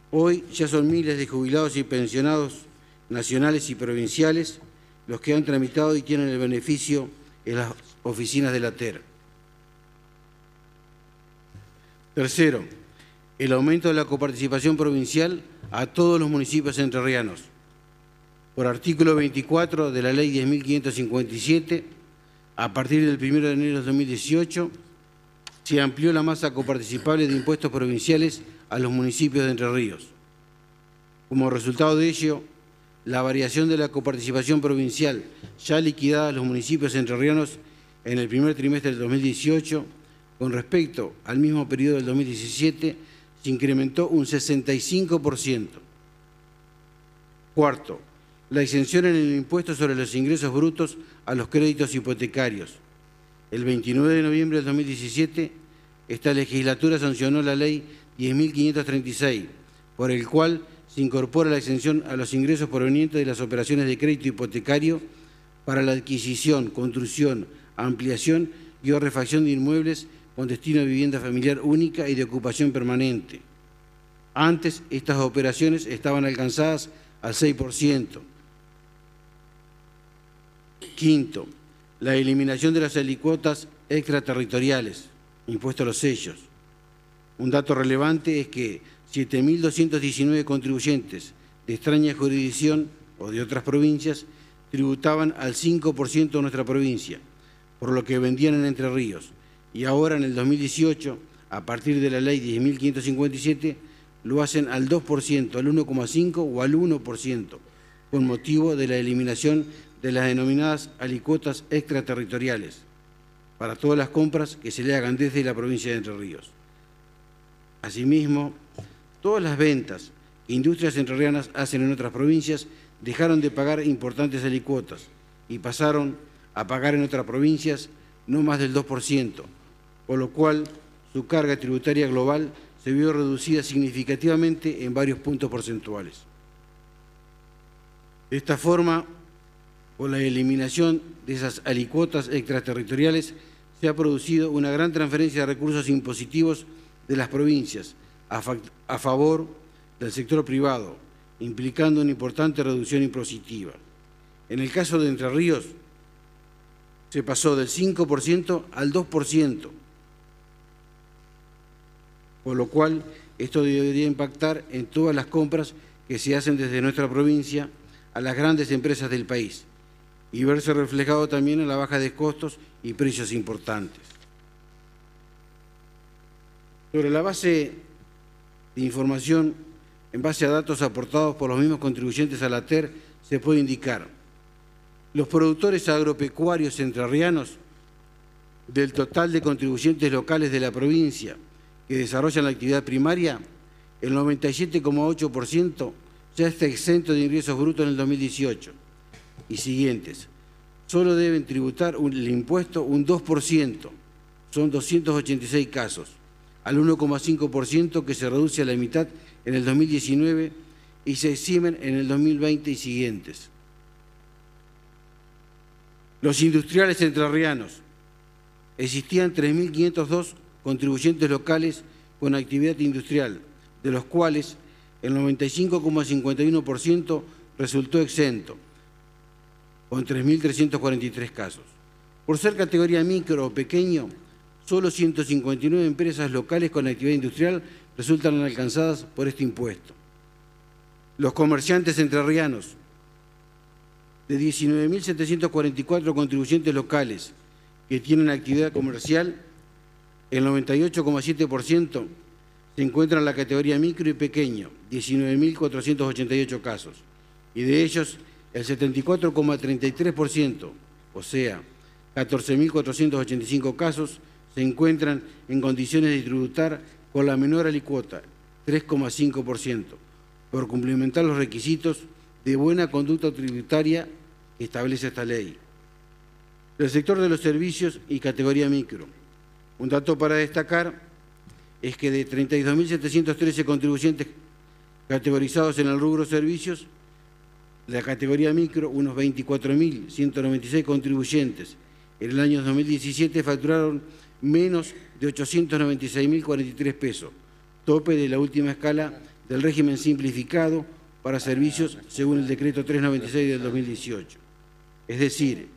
Hoy ya son miles de jubilados y pensionados nacionales y provinciales los que han tramitado y tienen el beneficio en las oficinas de la TER. Tercero, el aumento de la coparticipación provincial a todos los municipios entrerrianos. Por artículo 24 de la Ley 10.557, a partir del 1 de enero de 2018, se amplió la masa coparticipable de impuestos provinciales a los municipios de Entre Ríos. Como resultado de ello, la variación de la coparticipación provincial ya liquidada a los municipios entrerrianos en el primer trimestre del 2018, con respecto al mismo periodo del 2017, se incrementó un 65%. Cuarto, la exención en el impuesto sobre los ingresos brutos a los créditos hipotecarios. El 29 de noviembre del 2017, esta legislatura sancionó la Ley 10.536, por el cual se incorpora la exención a los ingresos provenientes de las operaciones de crédito hipotecario para la adquisición, construcción, ampliación y o refacción de inmuebles con destino a vivienda familiar única y de ocupación permanente. Antes, estas operaciones estaban alcanzadas al 6%. Quinto, la eliminación de las alícuotas extraterritoriales, impuesto a los sellos. Un dato relevante es que 7.219 contribuyentes de extraña jurisdicción o de otras provincias tributaban al 5% de nuestra provincia, por lo que vendían en Entre Ríos. Y ahora, en el 2018, a partir de la Ley 10.557, lo hacen al 2%, al 1,5% o al 1%, con motivo de la eliminación de las denominadas alícuotas extraterritoriales para todas las compras que se le hagan desde la provincia de Entre Ríos. Asimismo, todas las ventas que industrias entrerrianas hacen en otras provincias dejaron de pagar importantes alícuotas y pasaron a pagar en otras provincias no más del 2%, por lo cual su carga tributaria global se vio reducida significativamente en varios puntos porcentuales. De esta forma, con la eliminación de esas alícuotas extraterritoriales, se ha producido una gran transferencia de recursos impositivos de las provincias a favor del sector privado, implicando una importante reducción impositiva. En el caso de Entre Ríos, se pasó del 5% al 2%, por lo cual esto debería impactar en todas las compras que se hacen desde nuestra provincia a las grandes empresas del país y verse reflejado también en la baja de costos y precios importantes. Sobre la base de información, en base a datos aportados por los mismos contribuyentes a la TER, se puede indicar: los productores agropecuarios entrerrianos, del total de contribuyentes locales de la provincia que desarrollan la actividad primaria, el 97,8% ya está exento de ingresos brutos en el 2018 y siguientes. Solo deben tributar el impuesto un 2%, son 286 casos, al 1,5% que se reduce a la mitad en el 2019 y se eximen en el 2020 y siguientes. Los industriales entrerrianos: existían 3.502 contribuyentes locales con actividad industrial, de los cuales el 95,51% resultó exento, con 3.343 casos. Por ser categoría micro o pequeño, solo 159 empresas locales con actividad industrial resultan alcanzadas por este impuesto. Los comerciantes entrerrianos: de 19.744 contribuyentes locales que tienen actividad comercial, el 98,7% se encuentra en la categoría micro y pequeño, 19.488 casos, y de ellos el 74,33%, o sea, 14.485 casos, se encuentran en condiciones de tributar con la menor alícuota, 3,5%, por cumplimentar los requisitos de buena conducta tributaria que establece esta ley. El sector de los servicios y categoría micro. Un dato para destacar es que de 32.713 contribuyentes categorizados en el rubro servicios, la categoría micro, unos 24.196 contribuyentes. En el año 2017 facturaron menos de 896.043 pesos, tope de la última escala del régimen simplificado para servicios según el decreto 396 del 2018. Es decir,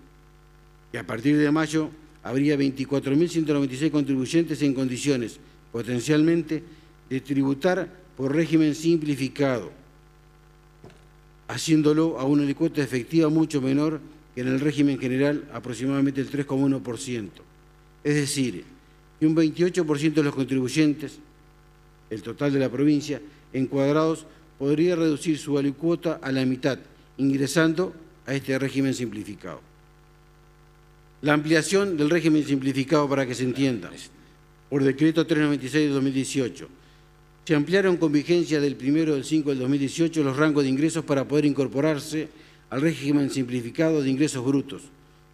que a partir de mayo habría 24.196 contribuyentes en condiciones potencialmente de tributar por régimen simplificado, haciéndolo a una alícuota efectiva mucho menor que en el régimen general, aproximadamente el 3,1%. Es decir, que un 28% de los contribuyentes, el total de la provincia, encuadrados, podría reducir su alícuota a la mitad, ingresando a este régimen simplificado. La ampliación del régimen simplificado, para que se entienda, por decreto 396 de 2018, se ampliaron con vigencia del 1/5 del 2018 los rangos de ingresos para poder incorporarse al régimen simplificado de ingresos brutos,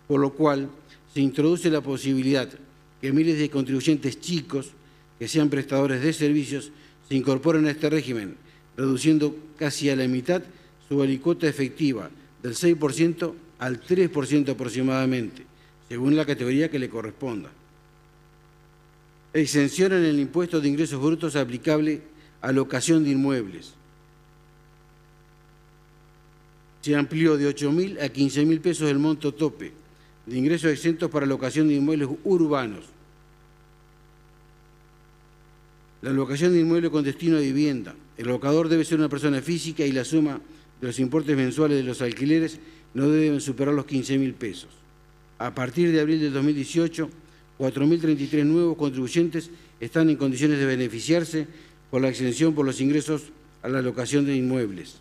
por lo cual se introduce la posibilidad que miles de contribuyentes chicos que sean prestadores de servicios se incorporen a este régimen, reduciendo casi a la mitad su alícuota efectiva del 6% al 3% aproximadamente, según la categoría que le corresponda. Exención en el impuesto de ingresos brutos aplicable a locación de inmuebles. Se amplió de 8.000 a 15.000 pesos el monto tope de ingresos exentos para locación de inmuebles urbanos. La locación de inmuebles con destino a vivienda. El locador debe ser una persona física y la suma de los importes mensuales de los alquileres no deben superar los 15.000 pesos. A partir de abril del 2018, 4.033 nuevos contribuyentes están en condiciones de beneficiarse por la exención por los ingresos a la locación de inmuebles.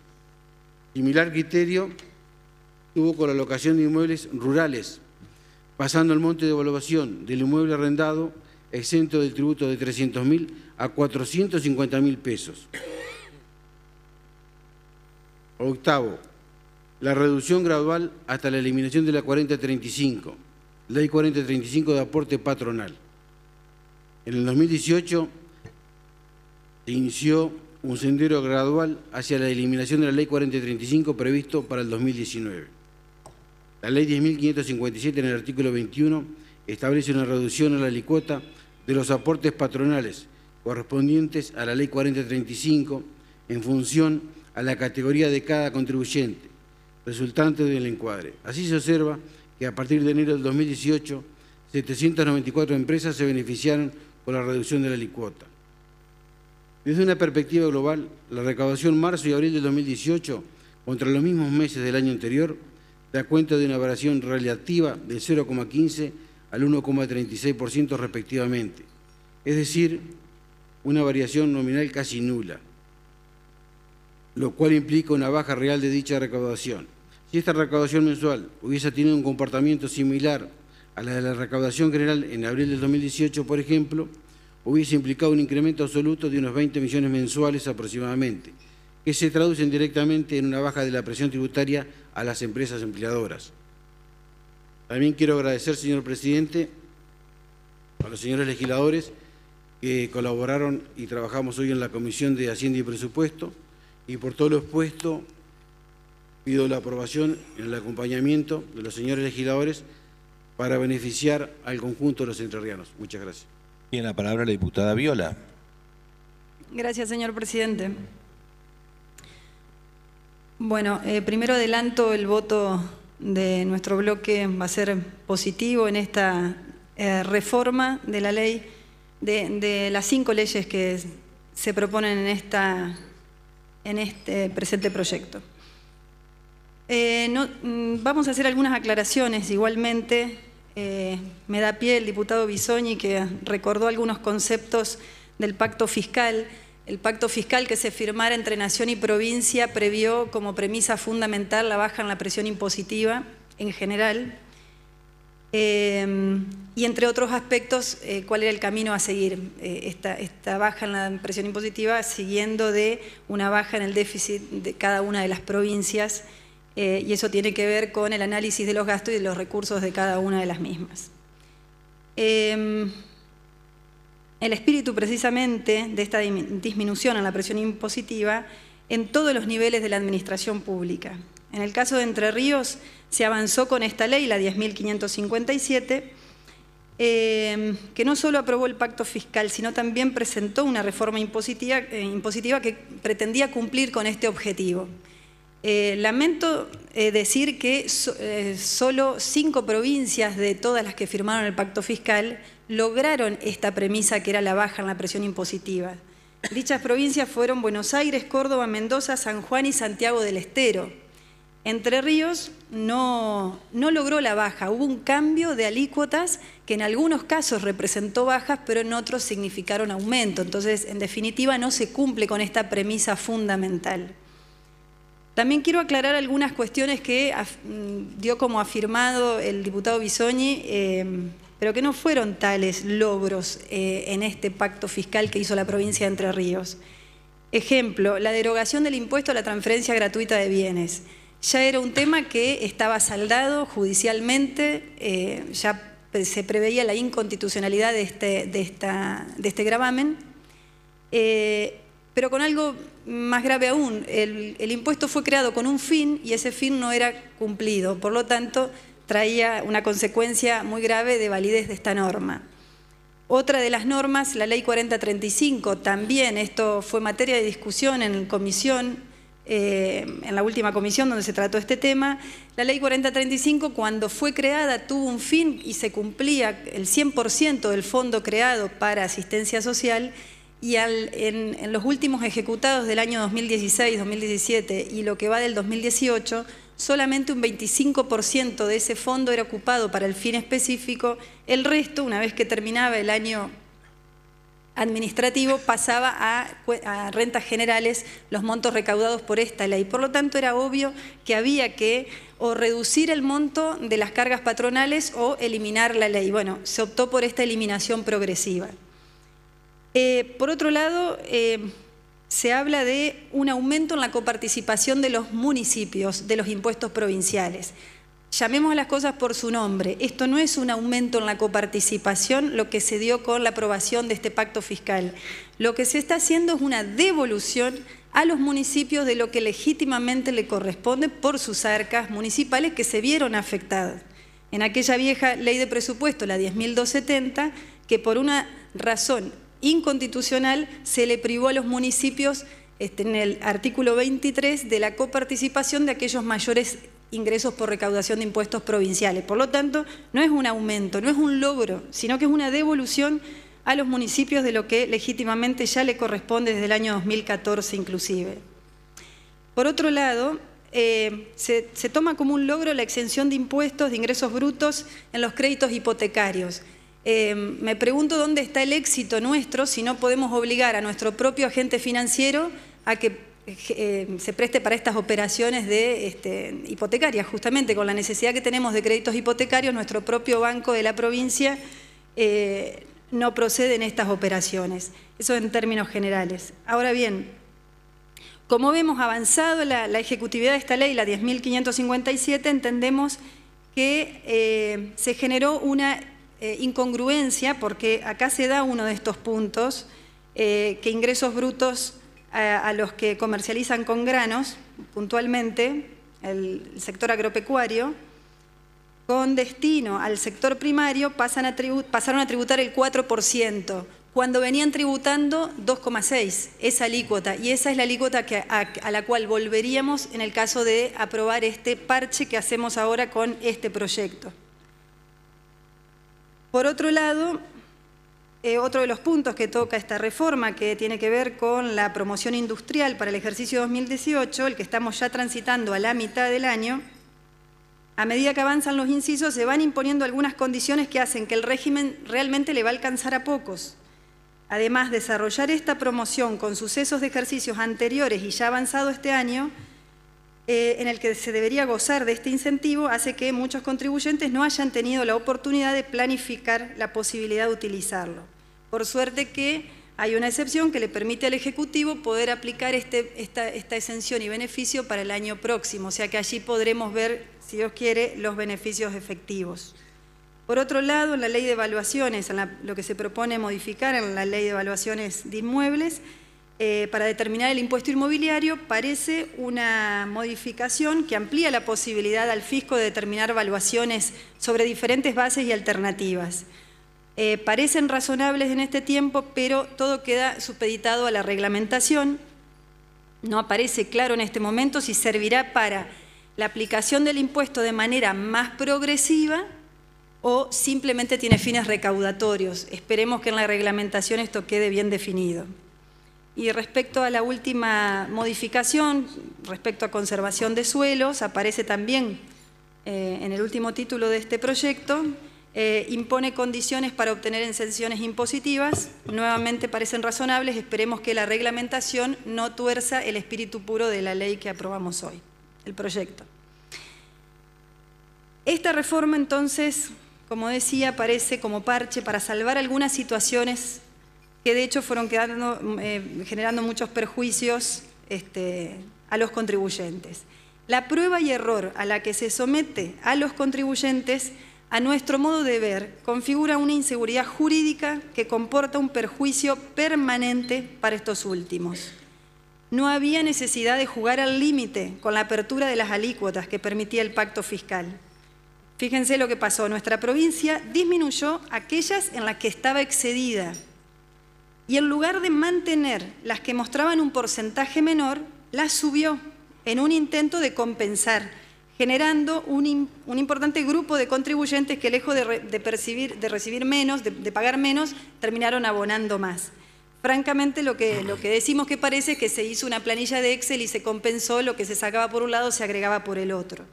Similar criterio tuvo con la locación de inmuebles rurales, pasando el monte de evaluación del inmueble arrendado exento del tributo de 300.000 a 450.000 pesos. Octavo, la reducción gradual hasta la eliminación de la 4035, Ley 4035 de aporte patronal. En el 2018 se inició un sendero gradual hacia la eliminación de la Ley 4035 previsto para el 2019. La Ley 10.557 en el artículo 21 establece una reducción a la alícuota de los aportes patronales correspondientes a la Ley 4035 en función a la categoría de cada contribuyente, resultante del encuadre. Así se observa que a partir de enero del 2018, 794 empresas se beneficiaron con la reducción de la alícuota. Desde una perspectiva global, la recaudación marzo y abril del 2018, contra los mismos meses del año anterior, da cuenta de una variación relativa del 0,15 al 1,36% respectivamente, es decir, una variación nominal casi nula, lo cual implica una baja real de dicha recaudación. Si esta recaudación mensual hubiese tenido un comportamiento similar a la de la recaudación general en abril del 2018, por ejemplo, hubiese implicado un incremento absoluto de unos 20 millones mensuales aproximadamente, que se traducen directamente en una baja de la presión tributaria a las empresas empleadoras. También quiero agradecer, señor presidente, a los señores legisladores que colaboraron y trabajamos hoy en la Comisión de Hacienda y Presupuesto, y por todo lo expuesto pido la aprobación en el acompañamiento de los señores legisladores para beneficiar al conjunto de los entrerrianos. Muchas gracias. Tiene la palabra la diputada Viola. Gracias, señor presidente. Bueno, primero adelanto el voto de nuestro bloque va a ser positivo en esta reforma de la ley, de las 5 leyes que se proponen en este presente proyecto. Vamos a hacer algunas aclaraciones igualmente. Me da pie el diputado Bisogni, que recordó algunos conceptos del pacto fiscal. El pacto fiscal que se firmara entre Nación y provincia previó como premisa fundamental la baja en la presión impositiva en general y entre otros aspectos cuál era el camino a seguir. Esta baja en la presión impositiva siguiendo de una baja en el déficit de cada una de las provincias y eso tiene que ver con el análisis de los gastos y de los recursos de cada una de las mismas. En el espíritu precisamente de esta disminución en la presión impositiva en todos los niveles de la administración pública. En el caso de Entre Ríos se avanzó con esta ley, la 10.557, que no solo aprobó el pacto fiscal, sino también presentó una reforma impositiva que pretendía cumplir con este objetivo. Lamento decir que solo 5 provincias de todas las que firmaron el pacto fiscal lograron esta premisa que era la baja en la presión impositiva. Dichas provincias fueron Buenos Aires, Córdoba, Mendoza, San Juan y Santiago del Estero. Entre Ríos no logró la baja, hubo un cambio de alícuotas que en algunos casos representó bajas, pero en otros significaron aumento. Entonces, en definitiva, no se cumple con esta premisa fundamental. También quiero aclarar algunas cuestiones que dio como afirmado el diputado Bisogni, pero que no fueron tales logros en este pacto fiscal que hizo la provincia de Entre Ríos. Ejemplo, la derogación del impuesto a la transferencia gratuita de bienes. Ya era un tema que estaba saldado judicialmente, ya se preveía la inconstitucionalidad de este gravamen, pero con algo más grave aún, el impuesto fue creado con un fin y ese fin no era cumplido, por lo tanto traía una consecuencia muy grave de validez de esta norma. Otra de las normas, la Ley 4035, también esto fue materia de discusión en comisión, en la última comisión donde se trató este tema. La Ley 4035, cuando fue creada, tuvo un fin y se cumplía el 100% del fondo creado para asistencia social, y en los últimos ejecutados del año 2016, 2017 y lo que va del 2018, solamente un 25% de ese fondo era ocupado para el fin específico. El resto, una vez que terminaba el año administrativo, pasaba a rentas generales los montos recaudados por esta ley. Por lo tanto, era obvio que había que o reducir el monto de las cargas patronales o eliminar la ley. Bueno, se optó por esta eliminación progresiva. Por otro lado, se habla de un aumento en la coparticipación de los municipios de los impuestos provinciales. Llamemos a las cosas por su nombre. Esto no es un aumento en la coparticipación, lo que se dio con la aprobación de este pacto fiscal. Lo que se está haciendo es una devolución a los municipios de lo que legítimamente le corresponde por sus arcas municipales que se vieron afectadas. En aquella vieja ley de presupuesto, la 10.270, que por una razón inconstitucional se le privó a los municipios en el artículo 23 de la coparticipación de aquellos mayores ingresos por recaudación de impuestos provinciales. Por lo tanto, no es un aumento, no es un logro, sino que es una devolución a los municipios de lo que legítimamente ya le corresponde desde el año 2014 inclusive. Por otro lado, se toma como un logro la exención de impuestos de ingresos brutos en los créditos hipotecarios. Me pregunto dónde está el éxito nuestro si no podemos obligar a nuestro propio agente financiero a que se preste para estas operaciones hipotecarias. Justamente con la necesidad que tenemos de créditos hipotecarios, nuestro propio banco de la provincia no procede en estas operaciones. Eso en términos generales. Ahora bien, como vemos avanzado la ejecutividad de esta ley, la 10.557, entendemos que se generó una incongruencia, porque acá se da uno de estos puntos, que ingresos brutos a los que comercializan con granos, puntualmente, el sector agropecuario, con destino al sector primario pasaron a tributar el 4%, cuando venían tributando 2,6%, esa alícuota, y esa es la alícuota a la cual volveríamos en el caso de aprobar este parche que hacemos ahora con este proyecto. Por otro lado, otro de los puntos que toca esta reforma, que tiene que ver con la promoción industrial para el ejercicio 2018, el que estamos ya transitando a la mitad del año, a medida que avanzan los incisos se van imponiendo algunas condiciones que hacen que el régimen realmente le va a alcanzar a pocos. Además, desarrollar esta promoción con sucesos de ejercicios anteriores y ya avanzado este año, en el que se debería gozar de este incentivo, hace que muchos contribuyentes no hayan tenido la oportunidad de planificar la posibilidad de utilizarlo. Por suerte que hay una excepción que le permite al Ejecutivo poder aplicar esta exención y beneficio para el año próximo, o sea que allí podremos ver, si Dios quiere, los beneficios efectivos. Por otro lado, en la ley de evaluaciones, lo que se propone modificar en la ley de evaluaciones de inmuebles, para determinar el impuesto inmobiliario, parece una modificación que amplía la posibilidad al fisco de determinar evaluaciones sobre diferentes bases y alternativas. Parecen razonables en este tiempo, pero todo queda supeditado a la reglamentación. No aparece claro en este momento si servirá para la aplicación del impuesto de manera más progresiva o simplemente tiene fines recaudatorios. Esperemos que en la reglamentación esto quede bien definido. Y respecto a la última modificación, respecto a conservación de suelos, aparece también en el último título de este proyecto, impone condiciones para obtener exenciones impositivas. Nuevamente parecen razonables, esperemos que la reglamentación no tuerza el espíritu puro de la ley que aprobamos hoy, el proyecto. Esta reforma entonces, como decía, aparece como parche para salvar algunas situaciones que de hecho fueron generando muchos perjuicios a los contribuyentes. La prueba y error a la que se somete a los contribuyentes, a nuestro modo de ver, configura una inseguridad jurídica que comporta un perjuicio permanente para estos últimos. No había necesidad de jugar al límite con la apertura de las alícuotas que permitía el pacto fiscal. Fíjense lo que pasó, nuestra provincia disminuyó aquellas en las que estaba excedida y en lugar de mantener las que mostraban un porcentaje menor, las subió en un intento de compensar, generando un importante grupo de contribuyentes que lejos de recibir menos, de pagar menos, terminaron abonando más. Francamente, lo que decimos que parece es que se hizo una planilla de Excel y se compensó lo que se sacaba por un lado, se agregaba por el otro.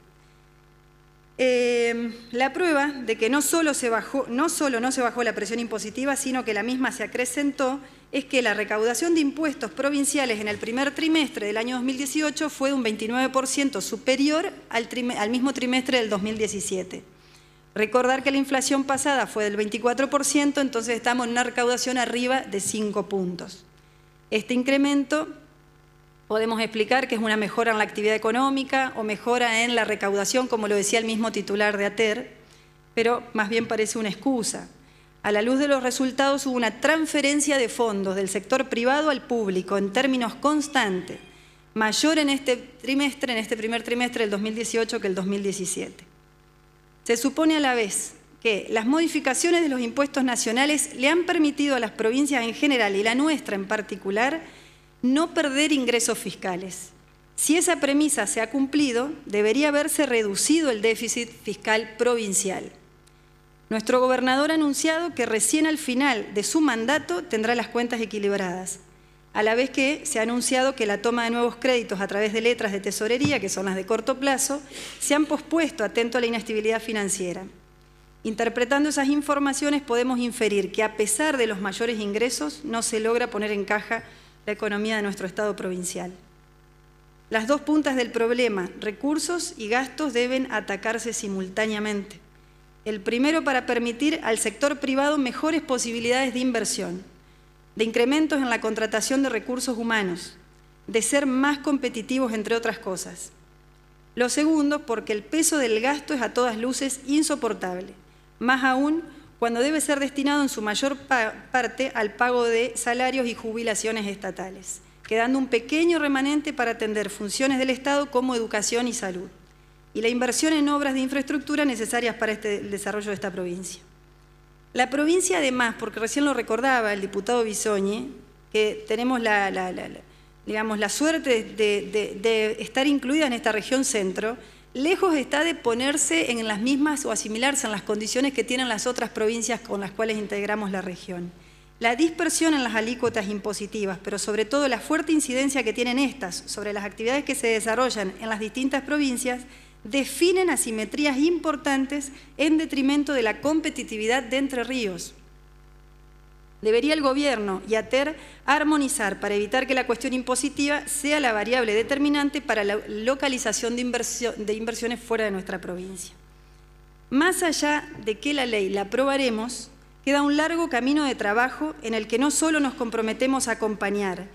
La prueba de que no solo no se bajó la presión impositiva, sino que la misma se acrecentó, es que la recaudación de impuestos provinciales en el primer trimestre del año 2018 fue de un 29% superior al mismo trimestre del 2017. Recordar que la inflación pasada fue del 24%, entonces estamos en una recaudación arriba de 5 puntos. Este incremento podemos explicar que es una mejora en la actividad económica o mejora en la recaudación, como lo decía el mismo titular de ATER, pero más bien parece una excusa. A la luz de los resultados hubo una transferencia de fondos del sector privado al público en términos constantes, mayor en este primer trimestre del 2018 que el 2017. Se supone a la vez que las modificaciones de los impuestos nacionales le han permitido a las provincias en general y la nuestra en particular no perder ingresos fiscales. Si esa premisa se ha cumplido, debería haberse reducido el déficit fiscal provincial. Nuestro gobernador ha anunciado que recién al final de su mandato tendrá las cuentas equilibradas, a la vez que se ha anunciado que la toma de nuevos créditos a través de letras de tesorería, que son las de corto plazo, se han pospuesto atento a la inestabilidad financiera. Interpretando esas informaciones podemos inferir que a pesar de los mayores ingresos no se logra poner en caja la economía de nuestro Estado provincial. Las dos puntas del problema, recursos y gastos, deben atacarse simultáneamente. El primero para permitir al sector privado mejores posibilidades de inversión, de incrementos en la contratación de recursos humanos, de ser más competitivos, entre otras cosas. Lo segundo, porque el peso del gasto es a todas luces insoportable, más aún cuando debe ser destinado en su mayor parte al pago de salarios y jubilaciones estatales, quedando un pequeño remanente para atender funciones del Estado como educación y salud, y la inversión en obras de infraestructura necesarias para el desarrollo de esta provincia. La provincia además, porque recién lo recordaba el diputado Bisoñi, que tenemos la suerte de estar incluida en esta región centro, lejos está de ponerse en las mismas o asimilarse en las condiciones que tienen las otras provincias con las cuales integramos la región. La dispersión en las alícuotas impositivas, pero sobre todo la fuerte incidencia que tienen estas sobre las actividades que se desarrollan en las distintas provincias, definen asimetrías importantes en detrimento de la competitividad de Entre Ríos. Debería el Gobierno y ATER armonizar para evitar que la cuestión impositiva sea la variable determinante para la localización de inversiones fuera de nuestra provincia. Más allá de que la ley la aprobaremos, queda un largo camino de trabajo en el que no solo nos comprometemos a acompañar,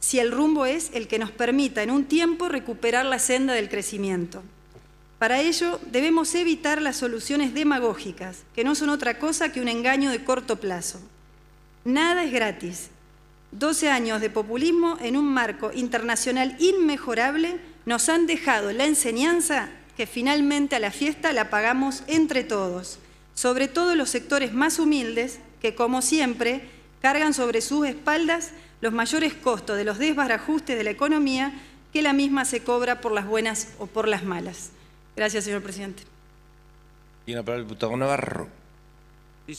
si el rumbo es el que nos permita en un tiempo recuperar la senda del crecimiento. Para ello, debemos evitar las soluciones demagógicas, que no son otra cosa que un engaño de corto plazo. Nada es gratis. 12 años de populismo en un marco internacional inmejorable nos han dejado la enseñanza que finalmente a la fiesta la pagamos entre todos, sobre todo los sectores más humildes que, como siempre, cargan sobre sus espaldas los mayores costos de los desbarajustes de la economía que la misma se cobra por las buenas o por las malas. Gracias, señor presidente. Tiene la palabra el diputado Navarro. Sí,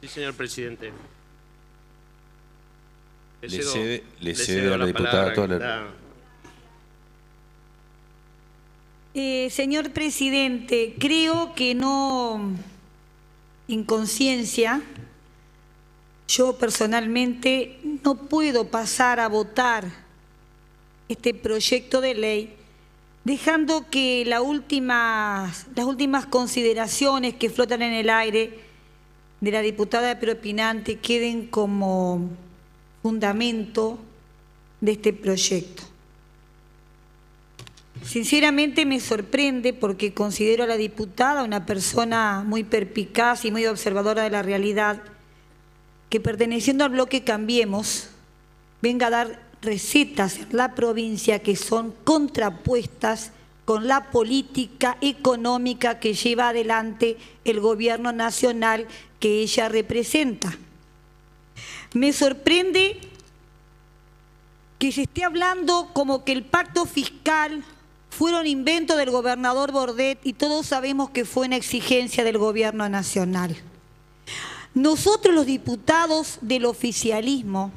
señor presidente. Le cedo a la diputada Toller. Señor presidente, creo que no, en conciencia, yo personalmente no puedo pasar a votar este proyecto de ley, dejando que las últimas consideraciones que flotan en el aire de la diputada propinante queden como fundamento de este proyecto. Sinceramente me sorprende porque considero a la diputada una persona muy perspicaz y muy observadora de la realidad, que perteneciendo al bloque Cambiemos venga a dar recetas en la provincia que son contrapuestas con la política económica que lleva adelante el gobierno nacional que ella representa. Me sorprende que se esté hablando como que el pacto fiscal fueron invento del gobernador Bordet y todos sabemos que fue una exigencia del gobierno nacional. Nosotros los diputados del oficialismo,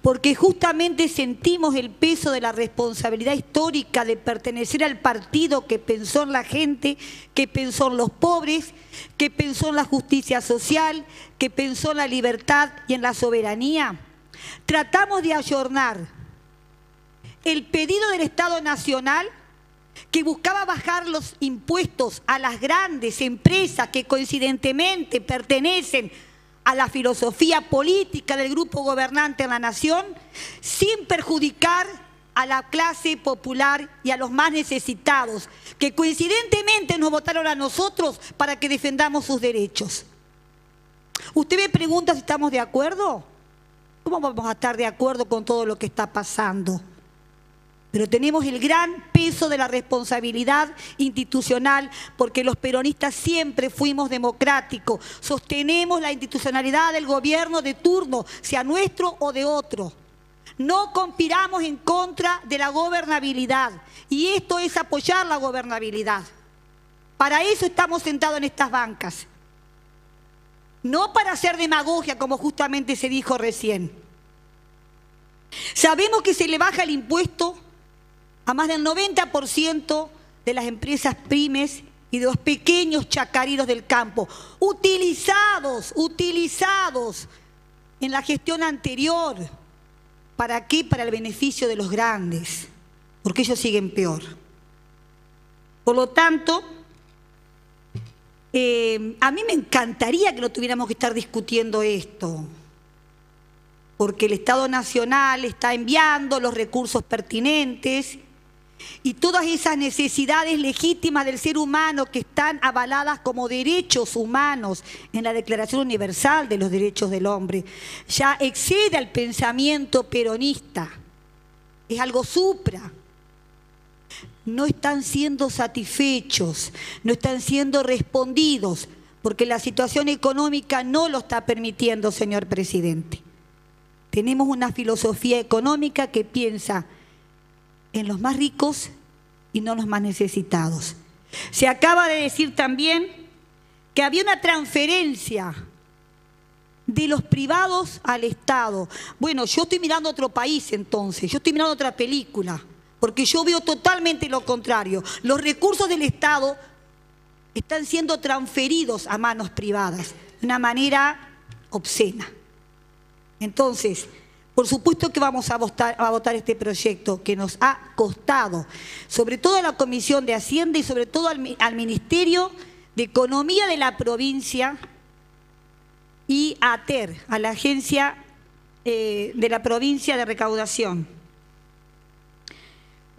porque justamente sentimos el peso de la responsabilidad histórica de pertenecer al partido que pensó en la gente, que pensó en los pobres, que pensó en la justicia social, que pensó en la libertad y en la soberanía, tratamos de ayornar el pedido del Estado Nacional que buscaba bajar los impuestos a las grandes empresas que coincidentemente pertenecen a la filosofía política del grupo gobernante en la nación, sin perjudicar a la clase popular y a los más necesitados, que coincidentemente nos votaron a nosotros para que defendamos sus derechos. Usted me pregunta si estamos de acuerdo. ¿Cómo vamos a estar de acuerdo con todo lo que está pasando? Pero tenemos el gran peso de la responsabilidad institucional porque los peronistas siempre fuimos democráticos. Sostenemos la institucionalidad del gobierno de turno, sea nuestro o de otro. No conspiramos en contra de la gobernabilidad y esto es apoyar la gobernabilidad. Para eso estamos sentados en estas bancas. No para hacer demagogia como justamente se dijo recién. Sabemos que se le baja el impuesto a más del 90% de las empresas pymes y de los pequeños chacareros del campo, utilizados en la gestión anterior. ¿Para qué? Para el beneficio de los grandes, porque ellos siguen peor. Por lo tanto, a mí me encantaría que no tuviéramos que estar discutiendo esto, porque el Estado Nacional está enviando los recursos pertinentes y todas esas necesidades legítimas del ser humano que están avaladas como derechos humanos en la Declaración Universal de los Derechos del Hombre, ya excede al pensamiento peronista, es algo supra. No están siendo satisfechos, no están siendo respondidos, porque la situación económica no lo está permitiendo, señor presidente. Tenemos una filosofía económica que piensa en los más ricos y no en los más necesitados. Se acaba de decir también que había una transferencia de los privados al Estado. Bueno, yo estoy mirando otro país entonces, yo estoy mirando otra película, porque yo veo totalmente lo contrario. Los recursos del Estado están siendo transferidos a manos privadas de una manera obscena. Entonces, por supuesto que vamos a votar este proyecto que nos ha costado, sobre todo a la Comisión de Hacienda y sobre todo al Ministerio de Economía de la provincia y a ATER, a la Agencia de la Provincia de Recaudación.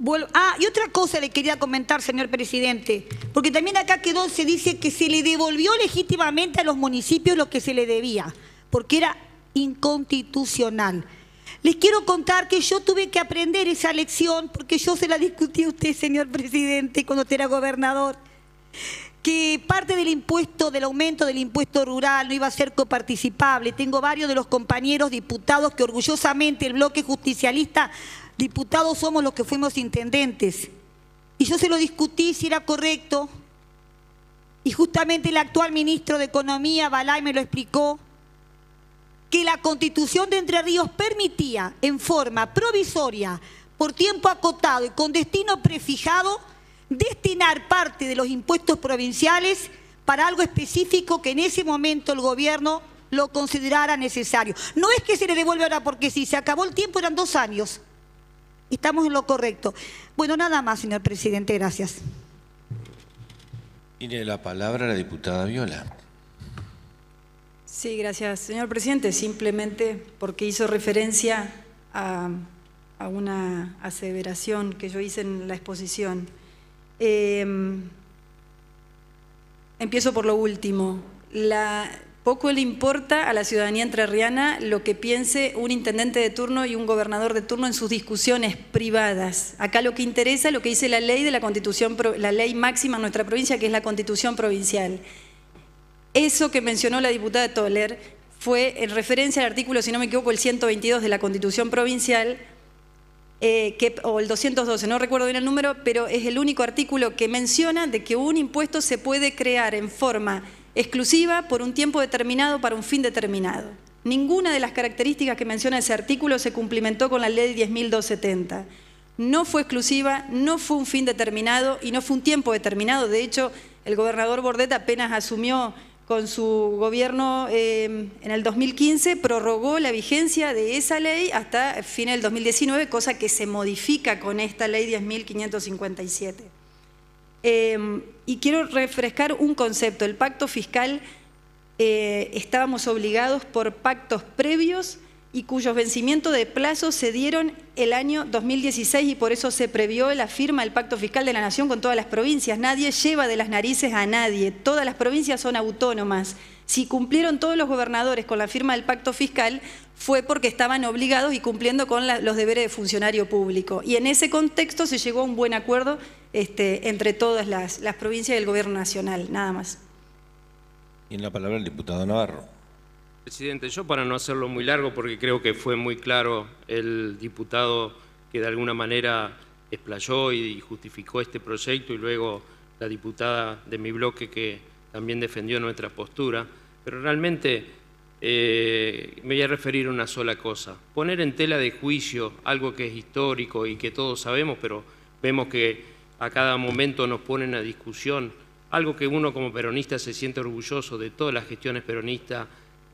y otra cosa le quería comentar, señor presidente, porque también acá se dice que se le devolvió legítimamente a los municipios lo que se le debía, porque era inconstitucional. Les quiero contar que yo tuve que aprender esa lección, porque yo se la discutí a usted, señor presidente, cuando usted era gobernador, que parte del impuesto, del aumento del impuesto rural no iba a ser coparticipable. Tengo varios de los compañeros diputados que orgullosamente el bloque justicialista, diputados somos los que fuimos intendentes. Y yo se lo discutí si era correcto. Y justamente el actual ministro de Economía, Balay, me lo explicó, que la Constitución de Entre Ríos permitía en forma provisoria, por tiempo acotado y con destino prefijado, destinar parte de los impuestos provinciales para algo específico que en ese momento el gobierno lo considerara necesario. No es que se le devuelva ahora porque sí, se acabó el tiempo, eran 2 años. Estamos en lo correcto. Bueno, nada más, señor presidente, gracias. Tiene la palabra la diputada Viola. Sí, gracias, señor presidente. Simplemente porque hizo referencia a una aseveración que yo hice en la exposición. Empiezo por lo último. Poco le importa a la ciudadanía entrerriana lo que piense un intendente de turno y un gobernador de turno en sus discusiones privadas. Acá lo que interesa es lo que dice la ley de la Constitución, la ley máxima en nuestra provincia, que es la Constitución provincial. Eso que mencionó la diputada Toller fue en referencia al artículo, si no me equivoco, el 122 de la Constitución provincial, o el 212, no recuerdo bien el número, pero es el único artículo que menciona de que un impuesto se puede crear en forma exclusiva por un tiempo determinado para un fin determinado. Ninguna de las características que menciona ese artículo se cumplimentó con la ley 10.270. No fue exclusiva, no fue un fin determinado y no fue un tiempo determinado. De hecho, el gobernador Bordet apenas asumió con su gobierno en el 2015, prorrogó la vigencia de esa ley hasta fines del 2019, cosa que se modifica con esta ley 10.557. Y quiero refrescar un concepto. El pacto fiscal, estábamos obligados por pactos previos y cuyos vencimientos de plazo se dieron el año 2016 y por eso se previó la firma del Pacto Fiscal de la Nación con todas las provincias. Nadie lleva de las narices a nadie, todas las provincias son autónomas. Si cumplieron todos los gobernadores con la firma del Pacto Fiscal fue porque estaban obligados y cumpliendo con los deberes de funcionario público. Y en ese contexto se llegó a un buen acuerdo entre todas las provincias y el Gobierno Nacional, nada más. Tiene la palabra el diputado Navarro. Presidente, yo para no hacerlo muy largo, porque creo que fue muy claro el diputado que de alguna manera explayó y justificó este proyecto y luego la diputada de mi bloque que también defendió nuestra postura, pero realmente me voy a referir a una sola cosa. Poner en tela de juicio algo que es histórico y que todos sabemos, pero vemos que a cada momento nos ponen a discusión, algo que uno como peronista se siente orgulloso de todas las gestiones peronistas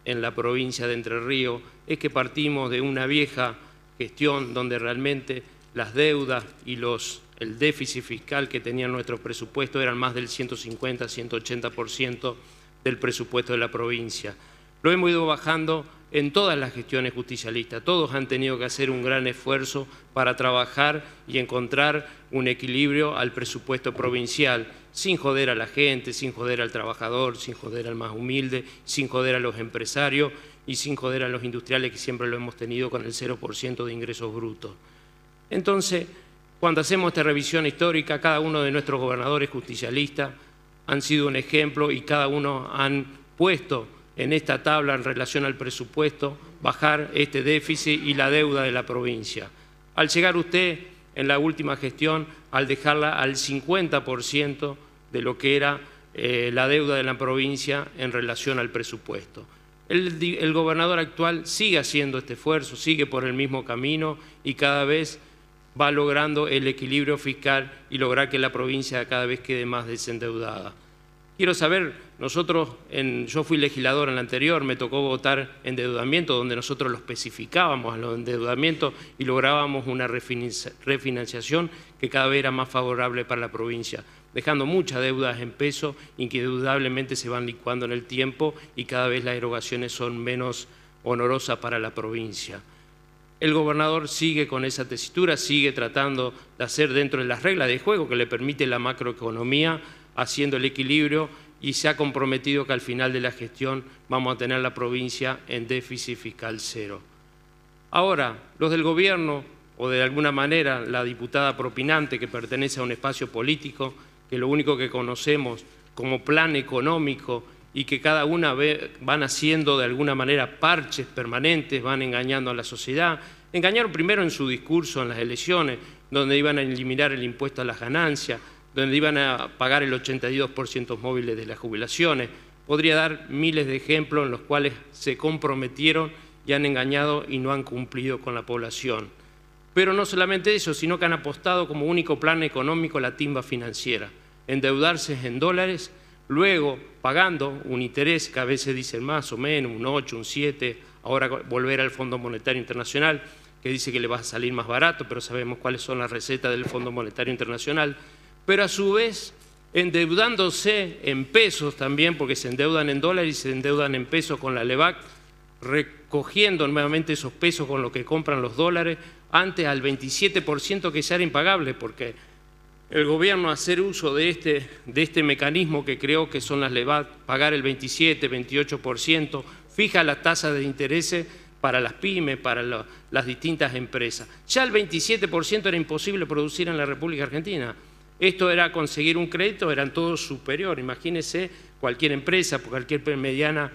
en la provincia de Entre Ríos, es que partimos de una vieja gestión donde realmente las deudas y el déficit fiscal que tenía nuestro presupuesto eran más del 150-180% del presupuesto de la provincia. Lo hemos ido bajando en todas las gestiones justicialistas. Todos han tenido que hacer un gran esfuerzo para trabajar y encontrar un equilibrio al presupuesto provincial, sin joder a la gente, sin joder al trabajador, sin joder al más humilde, sin joder a los empresarios y sin joder a los industriales que siempre lo hemos tenido con el 0% de ingresos brutos. Entonces, cuando hacemos esta revisión histórica, cada uno de nuestros gobernadores justicialistas han sido un ejemplo y cada uno han puesto en esta tabla en relación al presupuesto bajar este déficit y la deuda de la provincia. Al llegar usted en la última gestión, al dejarla al 50% de lo que era la deuda de la provincia en relación al presupuesto. El gobernador actual sigue haciendo este esfuerzo, sigue por el mismo camino y cada vez va logrando el equilibrio fiscal y lograr que la provincia cada vez quede más desendeudada. Quiero saber, yo fui legislador en la anterior, me tocó votar endeudamiento donde nosotros lo especificábamos a los endeudamientos y lográbamos una refinanciación que cada vez era más favorable para la provincia, dejando muchas deudas en pesos y que indudablemente se van licuando en el tiempo y cada vez las erogaciones son menos onerosas para la provincia. El gobernador sigue con esa tesitura, sigue tratando de hacer dentro de las reglas de juego que le permite la macroeconomía, haciendo el equilibrio, y se ha comprometido que al final de la gestión vamos a tener la provincia en déficit fiscal cero. Ahora, los del gobierno, o de alguna manera la diputada propinante que pertenece a un espacio político, que lo único que conocemos como plan económico y que cada una van haciendo de alguna manera parches permanentes, van engañando a la sociedad. Engañaron primero en su discurso en las elecciones, donde iban a eliminar el impuesto a las ganancias, donde iban a pagar el 82% móviles de las jubilaciones. Podría dar miles de ejemplos en los cuales se comprometieron y han engañado y no han cumplido con la población. Pero no solamente eso, sino que han apostado como único plan económico la timba financiera, endeudarse en dólares, luego pagando un interés que a veces dicen más o menos, un 8, un 7, ahora volver al Fondo Monetario Internacional, que dice que le va a salir más barato, pero sabemos cuáles son las recetas del Fondo Monetario Internacional, pero a su vez endeudándose en pesos también, porque se endeudan en dólares y se endeudan en pesos con la LEVAC, recogiendo nuevamente esos pesos con los que compran los dólares, antes al 27% que ya era impagable, porque el gobierno hacer uso de este mecanismo que creó, que son las LEVAC, pagar el 27, 28%, fija la tasa de intereses para las pymes, para las distintas empresas. Ya el 27% era imposible producir en la República Argentina. Esto era conseguir un crédito, eran todos superior. Imagínense cualquier empresa, cualquier mediana,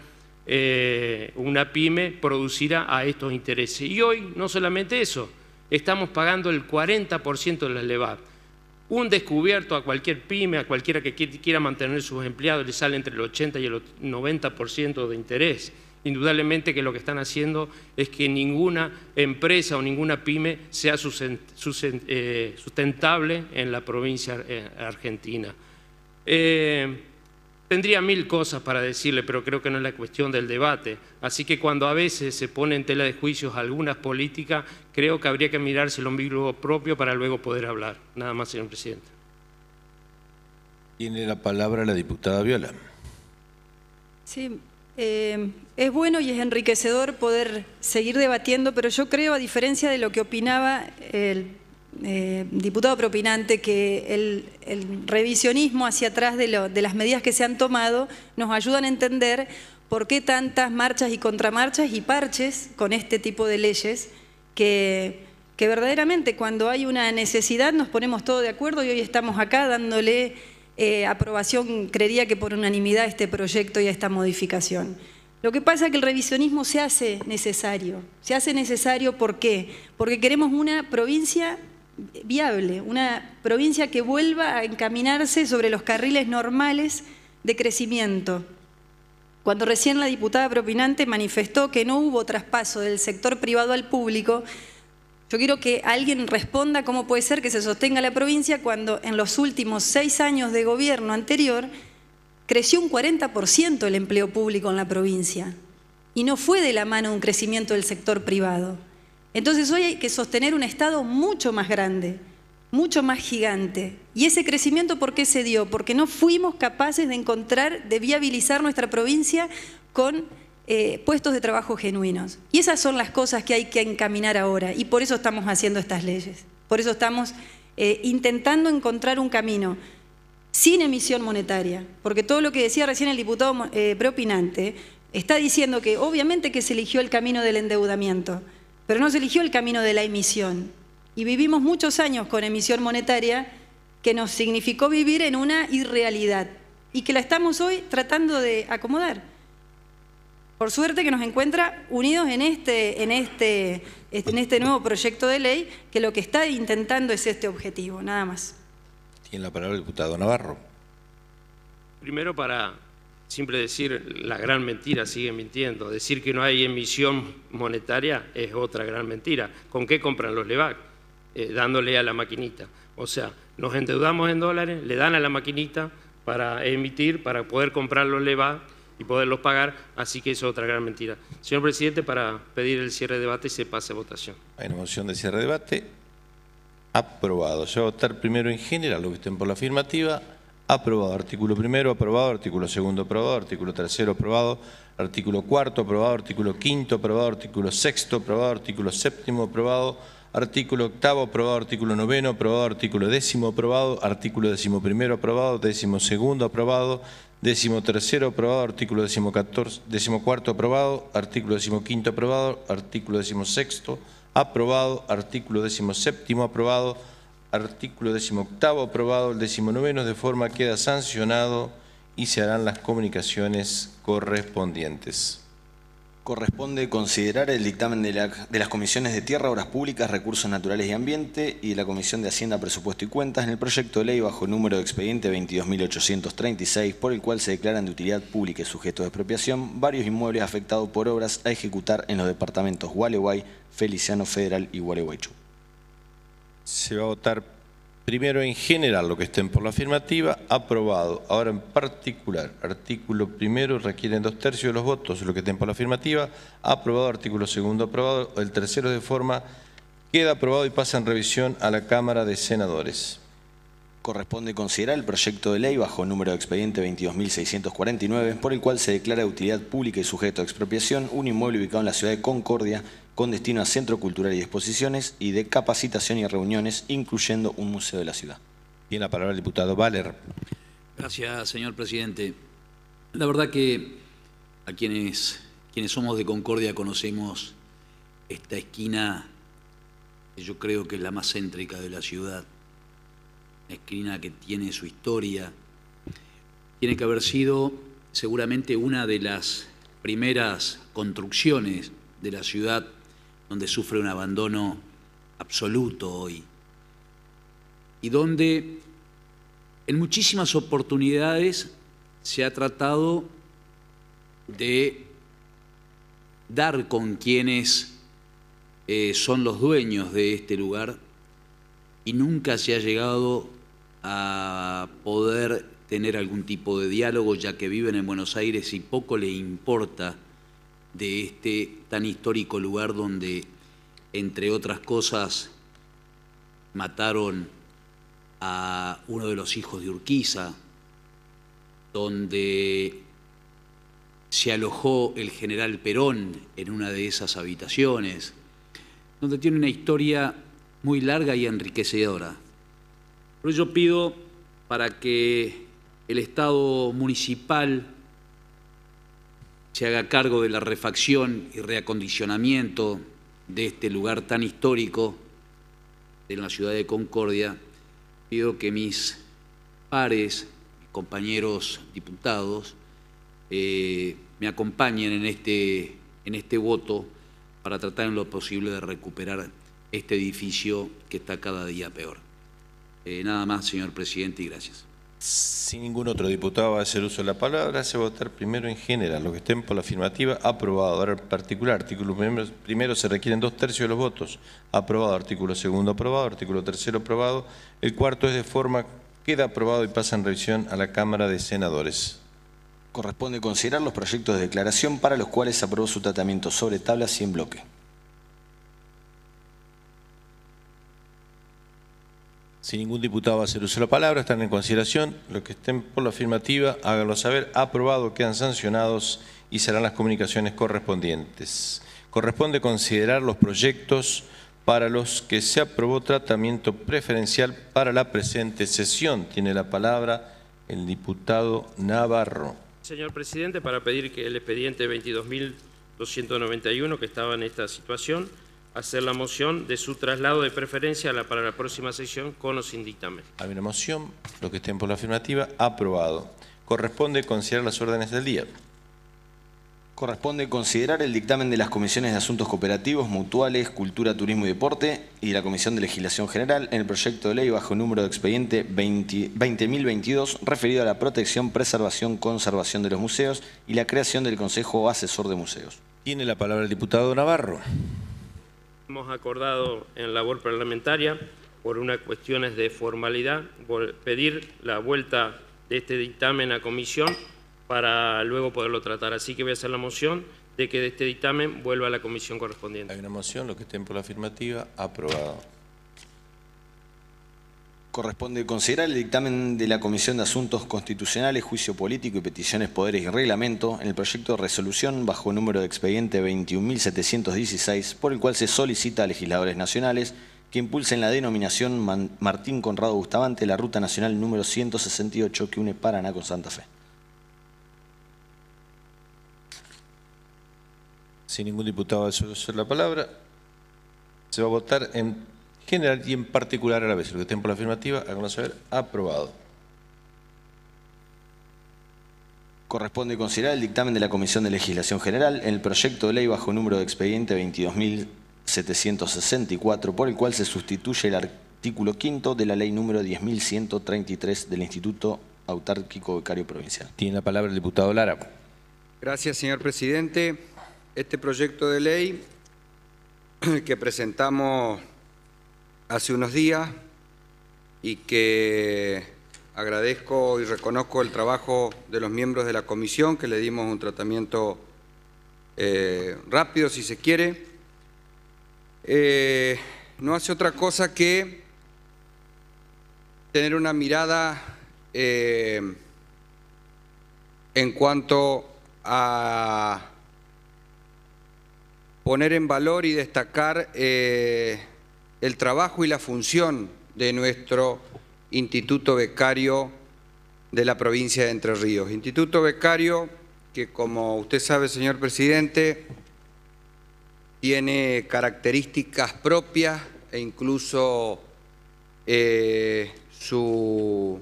una pyme producirá a estos intereses. Y hoy no solamente eso, estamos pagando el 40% de las LEVAC. Un descubierto a cualquier pyme, a cualquiera que quiera mantener sus empleados, le sale entre el 80 y el 90% de interés. Indudablemente que lo que están haciendo es que ninguna empresa o ninguna pyme sea sustentable en la provincia argentina. Tendría mil cosas para decirle, pero creo que no es la cuestión del debate. Así que cuando a veces se pone en tela de juicios algunas políticas, creo que habría que mirarse el ombligo propio para luego poder hablar. Nada más, señor presidente. Tiene la palabra la diputada Viola. Sí, es bueno y es enriquecedor poder seguir debatiendo, pero yo creo, a diferencia de lo que opinaba el diputado propinante, que el revisionismo hacia atrás de las medidas que se han tomado nos ayudan a entender por qué tantas marchas y contramarchas y parches con este tipo de leyes que verdaderamente cuando hay una necesidad nos ponemos todos de acuerdo, y hoy estamos acá dándole aprobación, creería que por unanimidad, a este proyecto y a esta modificación. Lo que pasa es que el revisionismo se hace necesario. Se hace necesario, ¿por qué? Porque queremos una provincia viable, una provincia que vuelva a encaminarse sobre los carriles normales de crecimiento. Cuando recién la diputada propinante manifestó que no hubo traspaso del sector privado al público, yo quiero que alguien responda cómo puede ser que se sostenga la provincia cuando en los últimos 6 años de gobierno anterior creció un 40% el empleo público en la provincia y no fue de la mano un crecimiento del sector privado. Entonces hoy hay que sostener un Estado mucho más grande, mucho más gigante. ¿Y ese crecimiento por qué se dio? Porque no fuimos capaces de encontrar, de viabilizar nuestra provincia con puestos de trabajo genuinos. Y esas son las cosas que hay que encaminar ahora, y por eso estamos haciendo estas leyes. Por eso estamos intentando encontrar un camino sin emisión monetaria, porque todo lo que decía recién el diputado propinante está diciendo que obviamente que se eligió el camino del endeudamiento, pero no se eligió el camino de la emisión. Y vivimos muchos años con emisión monetaria que nos significó vivir en una irrealidad y que la estamos hoy tratando de acomodar. Por suerte que nos encuentra unidos en este nuevo proyecto de ley, que lo que está intentando es este objetivo, nada más. Tiene la palabra el diputado Navarro. Primero, para siempre decir la gran mentira, sigue mintiendo. Decir que no hay emisión monetaria es otra gran mentira. ¿Con qué compran los LEVAC? Dándole a la maquinita. O sea, nos endeudamos en dólares, le dan a la maquinita para emitir, para poder comprar los LEVAC y poderlos pagar, así que eso es otra gran mentira. Señor presidente, para pedir el cierre de debate y se pase a votación. Hay una moción de cierre de debate. Aprobado. Se va a votar primero en general, los que estén por la afirmativa. aprobado. Artículo primero, aprobado. Artículo segundo, aprobado. Artículo tercero, aprobado. Artículo cuarto, aprobado. Artículo quinto, aprobado. Artículo sexto, aprobado. Artículo séptimo, aprobado. Artículo octavo, aprobado. Artículo noveno, aprobado. Artículo décimo, aprobado. Artículo decimoprimero, aprobado. Décimo segundo, aprobado. Décimo tercero, aprobado. Artículo decimocuarto, aprobado. Artículo decimoquinto, aprobado. Artículo decimosexto, aprobado. Artículo decimoséptimo, aprobado. Artículo decimoctavo, aprobado. El decimonoveno de forma queda sancionado y se harán las comunicaciones correspondientes. Corresponde considerar el dictamen de las comisiones de Tierra, Obras Públicas, Recursos Naturales y Ambiente y de la Comisión de Hacienda, Presupuesto y Cuentas en el proyecto de ley bajo número de expediente 22.836, por el cual se declaran de utilidad pública y sujetos de expropiación varios inmuebles afectados por obras a ejecutar en los departamentos Gualeguay, Feliciano Federal y Gualeguaychú. Se va a votar primero en general lo que estén por la afirmativa, aprobado. Ahora en particular, artículo primero requieren 2/3 de los votos, lo que estén por la afirmativa, aprobado. Artículo segundo, aprobado. El tercero de forma queda aprobado y pasa en revisión a la Cámara de Senadores. Corresponde considerar el proyecto de ley bajo número de expediente 22.649, por el cual se declara de utilidad pública y sujeto a expropiación un inmueble ubicado en la ciudad de Concordia con destino a centro cultural y de exposiciones y de capacitación y reuniones, incluyendo un museo de la ciudad. Tiene la palabra el diputado Valer. Gracias, señor presidente. La verdad que a quienes somos de Concordia conocemos esta esquina, que yo creo que es la más céntrica de la ciudad. Una esquina que tiene su historia, tiene que haber sido seguramente una de las primeras construcciones de la ciudad donde sufre un abandono absoluto hoy y donde en muchísimas oportunidades se ha tratado de dar con quienes son los dueños de este lugar y nunca se ha llegado a poder tener algún tipo de diálogo, ya que viven en Buenos Aires y poco le importa de este tan histórico lugar donde, entre otras cosas, mataron a uno de los hijos de Urquiza, donde se alojó el general Perón en una de esas habitaciones, donde tiene una historia muy larga y enriquecedora. Por ello pido para que el Estado municipal se haga cargo de la refacción y reacondicionamiento de este lugar tan histórico de la ciudad de Concordia. Pido que mis pares, mis compañeros diputados, me acompañen en este voto para tratar en lo posible de recuperar este edificio que está cada día peor. Nada más, señor presidente, y gracias. Si ningún otro diputado va a hacer uso de la palabra, se va a votar primero en general. Los que estén por la afirmativa, aprobado. Ahora en particular, artículo primero se requieren 2/3 de los votos. Aprobado. Artículo segundo, aprobado. Artículo tercero, aprobado. El cuarto es de forma, queda aprobado y pasa en revisión a la Cámara de Senadores. Corresponde considerar los proyectos de declaración para los cuales se aprobó su tratamiento sobre tablas y en bloque. Si ningún diputado va a hacer uso de la palabra, están en consideración. Los que estén por la afirmativa, háganlo saber. Aprobado, quedan sancionados y serán las comunicaciones correspondientes. Corresponde considerar los proyectos para los que se aprobó tratamiento preferencial para la presente sesión. Tiene la palabra el diputado Navarro. Señor presidente, para pedir que el expediente 22.291, que estaba en esta situación, hacer la moción de su traslado de preferencia para la próxima sesión con o sin dictamen. Hay una moción, los que estén por la afirmativa, aprobado. Corresponde considerar las órdenes del día. Corresponde considerar el dictamen de las comisiones de Asuntos Cooperativos, Mutuales, Cultura, Turismo y Deporte y la Comisión de Legislación General en el proyecto de ley bajo número de expediente 20.022 referido a la protección, preservación, conservación de los museos y la creación del Consejo Asesor de Museos. Tiene la palabra el diputado Navarro. Hemos acordado en labor parlamentaria, por unas cuestiones de formalidad, pedir la vuelta de este dictamen a comisión para luego poderlo tratar. Así que voy a hacer la moción de que este dictamen vuelva a la comisión correspondiente. Hay una moción, los que estén por la afirmativa, aprobado. Corresponde considerar el dictamen de la Comisión de Asuntos Constitucionales, Juicio Político y Peticiones, Poderes y Reglamento en el proyecto de resolución bajo número de expediente 21.716, por el cual se solicita a legisladores nacionales que impulsen la denominación Martín Conrado Bustamante, la ruta nacional número 168 que une Paraná con Santa Fe. Si ningún diputado desea usar la palabra, se va a votar en general y en particular a la vez. Los que estén por la afirmativa, háganlo saber. Aprobado. Corresponde considerar el dictamen de la Comisión de Legislación General en el proyecto de ley bajo número de expediente 22.764, por el cual se sustituye el artículo 5 de la ley número 10.133 del Instituto Autárquico Becario Provincial. Tiene la palabra el diputado Lara. Gracias, señor presidente. Este proyecto de ley que presentamos hace unos días y que agradezco y reconozco el trabajo de los miembros de la comisión, que le dimos un tratamiento rápido, si se quiere, no hace otra cosa que tener una mirada en cuanto a poner en valor y destacar el trabajo y la función de nuestro Instituto Becario de la provincia de Entre Ríos. Instituto Becario que, como usted sabe, señor presidente, tiene características propias e incluso su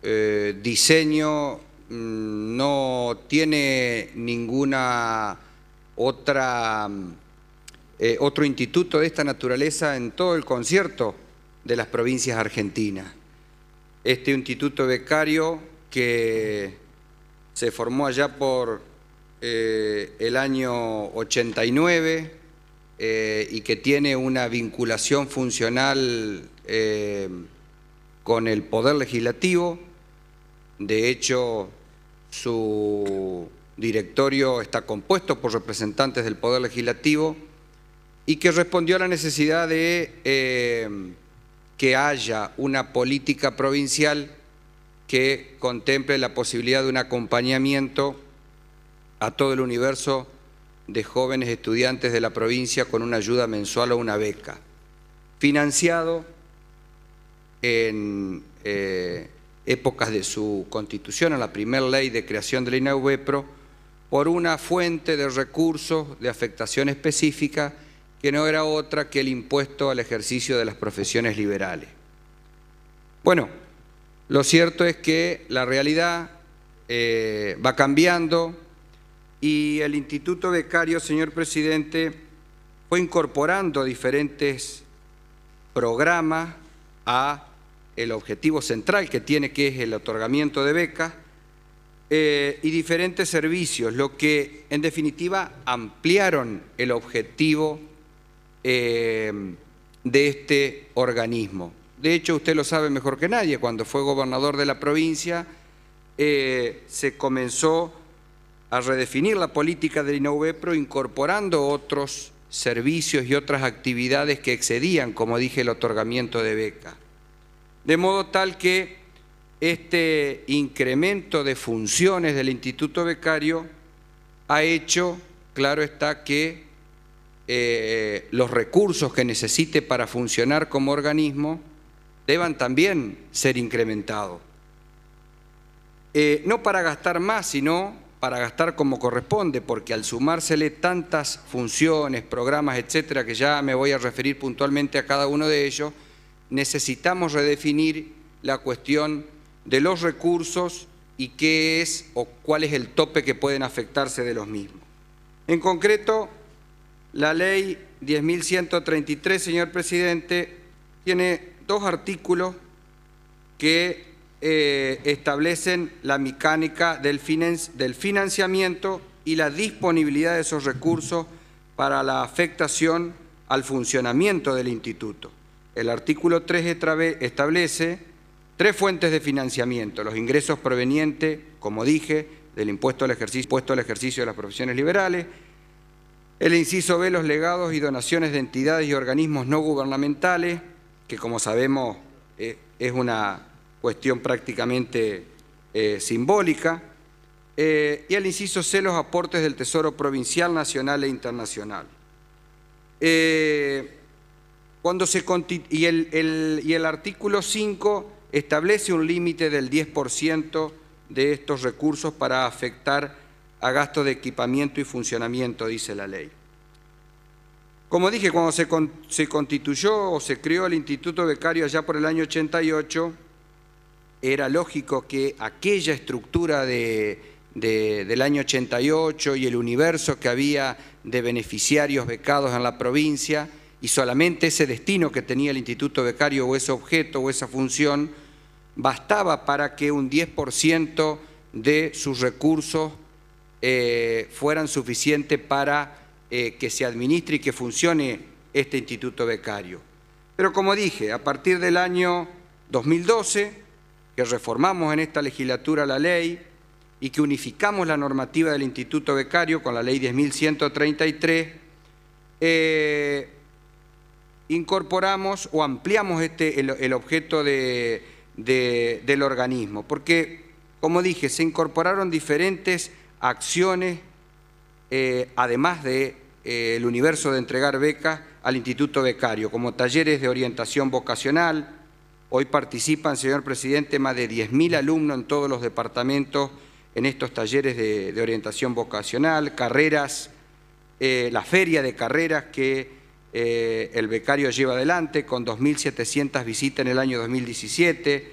diseño no tiene ninguna otro instituto de esta naturaleza en todo el concierto de las provincias argentinas. Este instituto becario que se formó allá por el año 89 y que tiene una vinculación funcional con el Poder Legislativo. De hecho, su directorio está compuesto por representantes del Poder Legislativo y que respondió a la necesidad de que haya una política provincial que contemple la posibilidad de un acompañamiento a todo el universo de jóvenes estudiantes de la provincia con una ayuda mensual o una beca, financiado en épocas de su constitución, en la primera ley de creación de la INAUBEPRO, por una fuente de recursos de afectación específica que no era otra que el impuesto al ejercicio de las profesiones liberales. Bueno, lo cierto es que la realidad va cambiando y el Instituto Becario, señor presidente, fue incorporando diferentes programas a el objetivo central que tiene, que es el otorgamiento de becas, y diferentes servicios, lo que en definitiva ampliaron el objetivo de este organismo. De hecho, usted lo sabe mejor que nadie, cuando fue gobernador de la provincia se comenzó a redefinir la política del INAUBEPRO incorporando otros servicios y otras actividades que excedían, como dije, el otorgamiento de beca. De modo tal que este incremento de funciones del Instituto Becario ha hecho, claro está, que los recursos que necesite para funcionar como organismo deban también ser incrementados. No para gastar más, sino para gastar como corresponde, porque al sumársele tantas funciones, programas, etcétera, que ya me voy a referir puntualmente a cada uno de ellos, necesitamos redefinir la cuestión de los recursos y qué es o cuál es el tope que pueden afectarse de los mismos. En concreto, la ley 10.133, señor presidente, tiene dos artículos que establecen la mecánica del financiamiento y la disponibilidad de esos recursos para la afectación al funcionamiento del instituto. El artículo 3 establece tres fuentes de financiamiento: los ingresos provenientes, como dije, del impuesto al ejercicio de las profesiones liberales; el inciso B, los legados y donaciones de entidades y organismos no gubernamentales, que como sabemos es una cuestión prácticamente simbólica. Y el inciso C, los aportes del Tesoro Provincial, Nacional e Internacional. Y el artículo 5 establece un límite del 10% de estos recursos para afectar a gastos de equipamiento y funcionamiento, dice la ley. Como dije, cuando se constituyó o se creó el Instituto Becario allá por el año 88, era lógico que aquella estructura del año 88 y el universo que había de beneficiarios becados en la provincia y solamente ese destino que tenía el Instituto Becario o ese objeto o esa función, bastaba para que un 10% de sus recursos fueran suficientes para que se administre y que funcione este Instituto Becario. Pero como dije, a partir del año 2012, que reformamos en esta legislatura la ley y que unificamos la normativa del Instituto Becario con la ley 10.133, incorporamos o ampliamos el objeto del organismo, porque, como dije, se incorporaron diferentes acciones, además del universo de entregar becas al Instituto Becario, como talleres de orientación vocacional. Hoy participan, señor presidente, más de 10.000 alumnos en todos los departamentos en estos talleres de orientación vocacional, carreras, la feria de carreras que el becario lleva adelante con 2.700 visitas en el año 2017,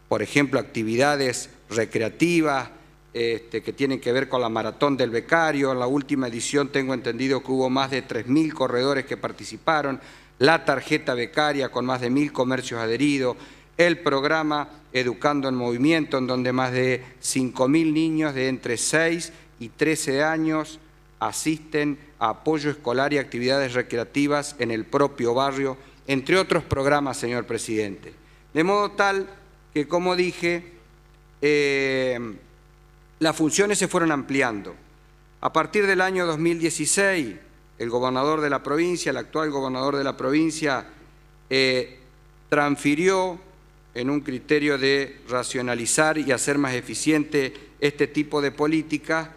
por ejemplo, actividades recreativas que tienen que ver con la maratón del becario. En la última edición tengo entendido que hubo más de 3.000 corredores que participaron, la tarjeta becaria con más de 1.000 comercios adheridos, el programa Educando en Movimiento, en donde más de 5.000 niños de entre 6 y 13 años asisten a apoyo escolar y actividades recreativas en el propio barrio, entre otros programas, señor presidente. De modo tal que, como dije, las funciones se fueron ampliando. A partir del año 2016, el gobernador de la provincia, el actual gobernador de la provincia, transfirió en un criterio de racionalizar y hacer más eficiente este tipo de políticas,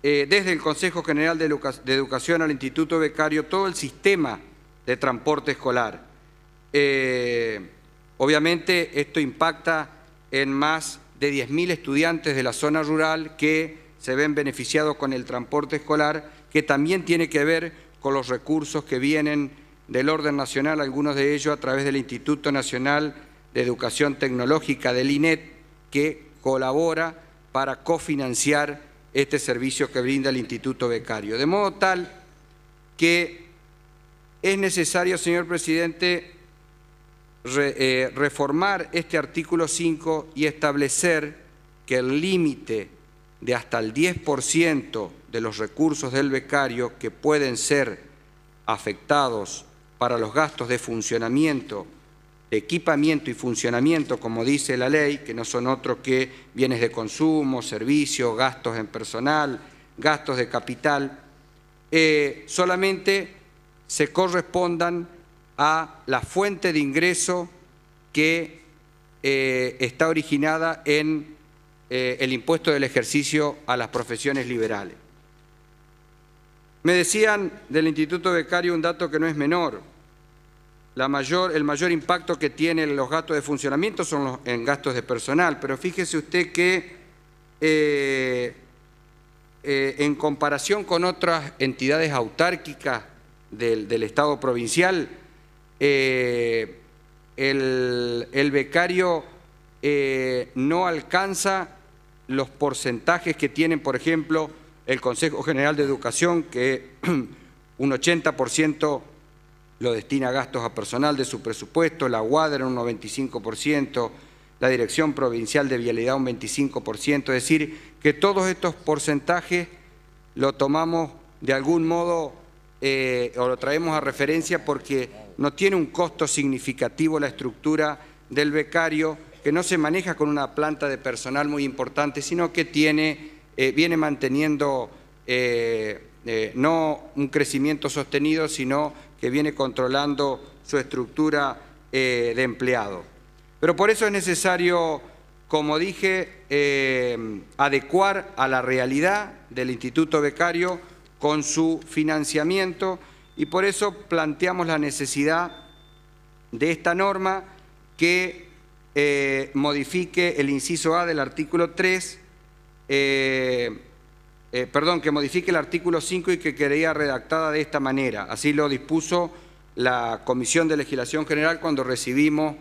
desde el Consejo General de Educación al Instituto Becario, todo el sistema de transporte escolar. Obviamente esto impacta en más de 10.000 estudiantes de la zona rural que se ven beneficiados con el transporte escolar, que también tiene que ver con los recursos que vienen del orden nacional, algunos de ellos a través del Instituto Nacional de Educación Tecnológica del INET, que colabora para cofinanciar este servicio que brinda el Instituto Becario. De modo tal que es necesario, señor presidente, reformar este artículo 5 y establecer que el límite de hasta el 10% de los recursos del becario que pueden ser afectados para los gastos de funcionamiento, de equipamiento y funcionamiento, como dice la ley, que no son otros que bienes de consumo, servicios, gastos en personal, gastos de capital, solamente se correspondan a la fuente de ingreso que está originada en el impuesto del ejercicio a las profesiones liberales. Me decían del Instituto Becario un dato que no es menor. El mayor impacto que tienen los gastos de funcionamiento son en gastos de personal, pero fíjese usted que en comparación con otras entidades autárquicas del Estado provincial, el becario no alcanza los porcentajes que tienen, por ejemplo, el Consejo General de Educación, que un 80% lo destina a gastos a personal de su presupuesto, la UADER un 95%, la Dirección Provincial de Vialidad un 25%, es decir, que todos estos porcentajes lo tomamos de algún modo o lo traemos a referencia porque no tiene un costo significativo la estructura del becario, que no se maneja con una planta de personal muy importante, sino que viene manteniendo no un crecimiento sostenido, sino que viene controlando su estructura de empleados. Pero por eso es necesario, como dije, adecuar a la realidad del Instituto Becario con su financiamiento, y por eso planteamos la necesidad de esta norma que modifique el inciso A del artículo 3, que modifique el artículo 5 y que quedaría redactada de esta manera. Así lo dispuso la Comisión de Legislación General cuando recibimos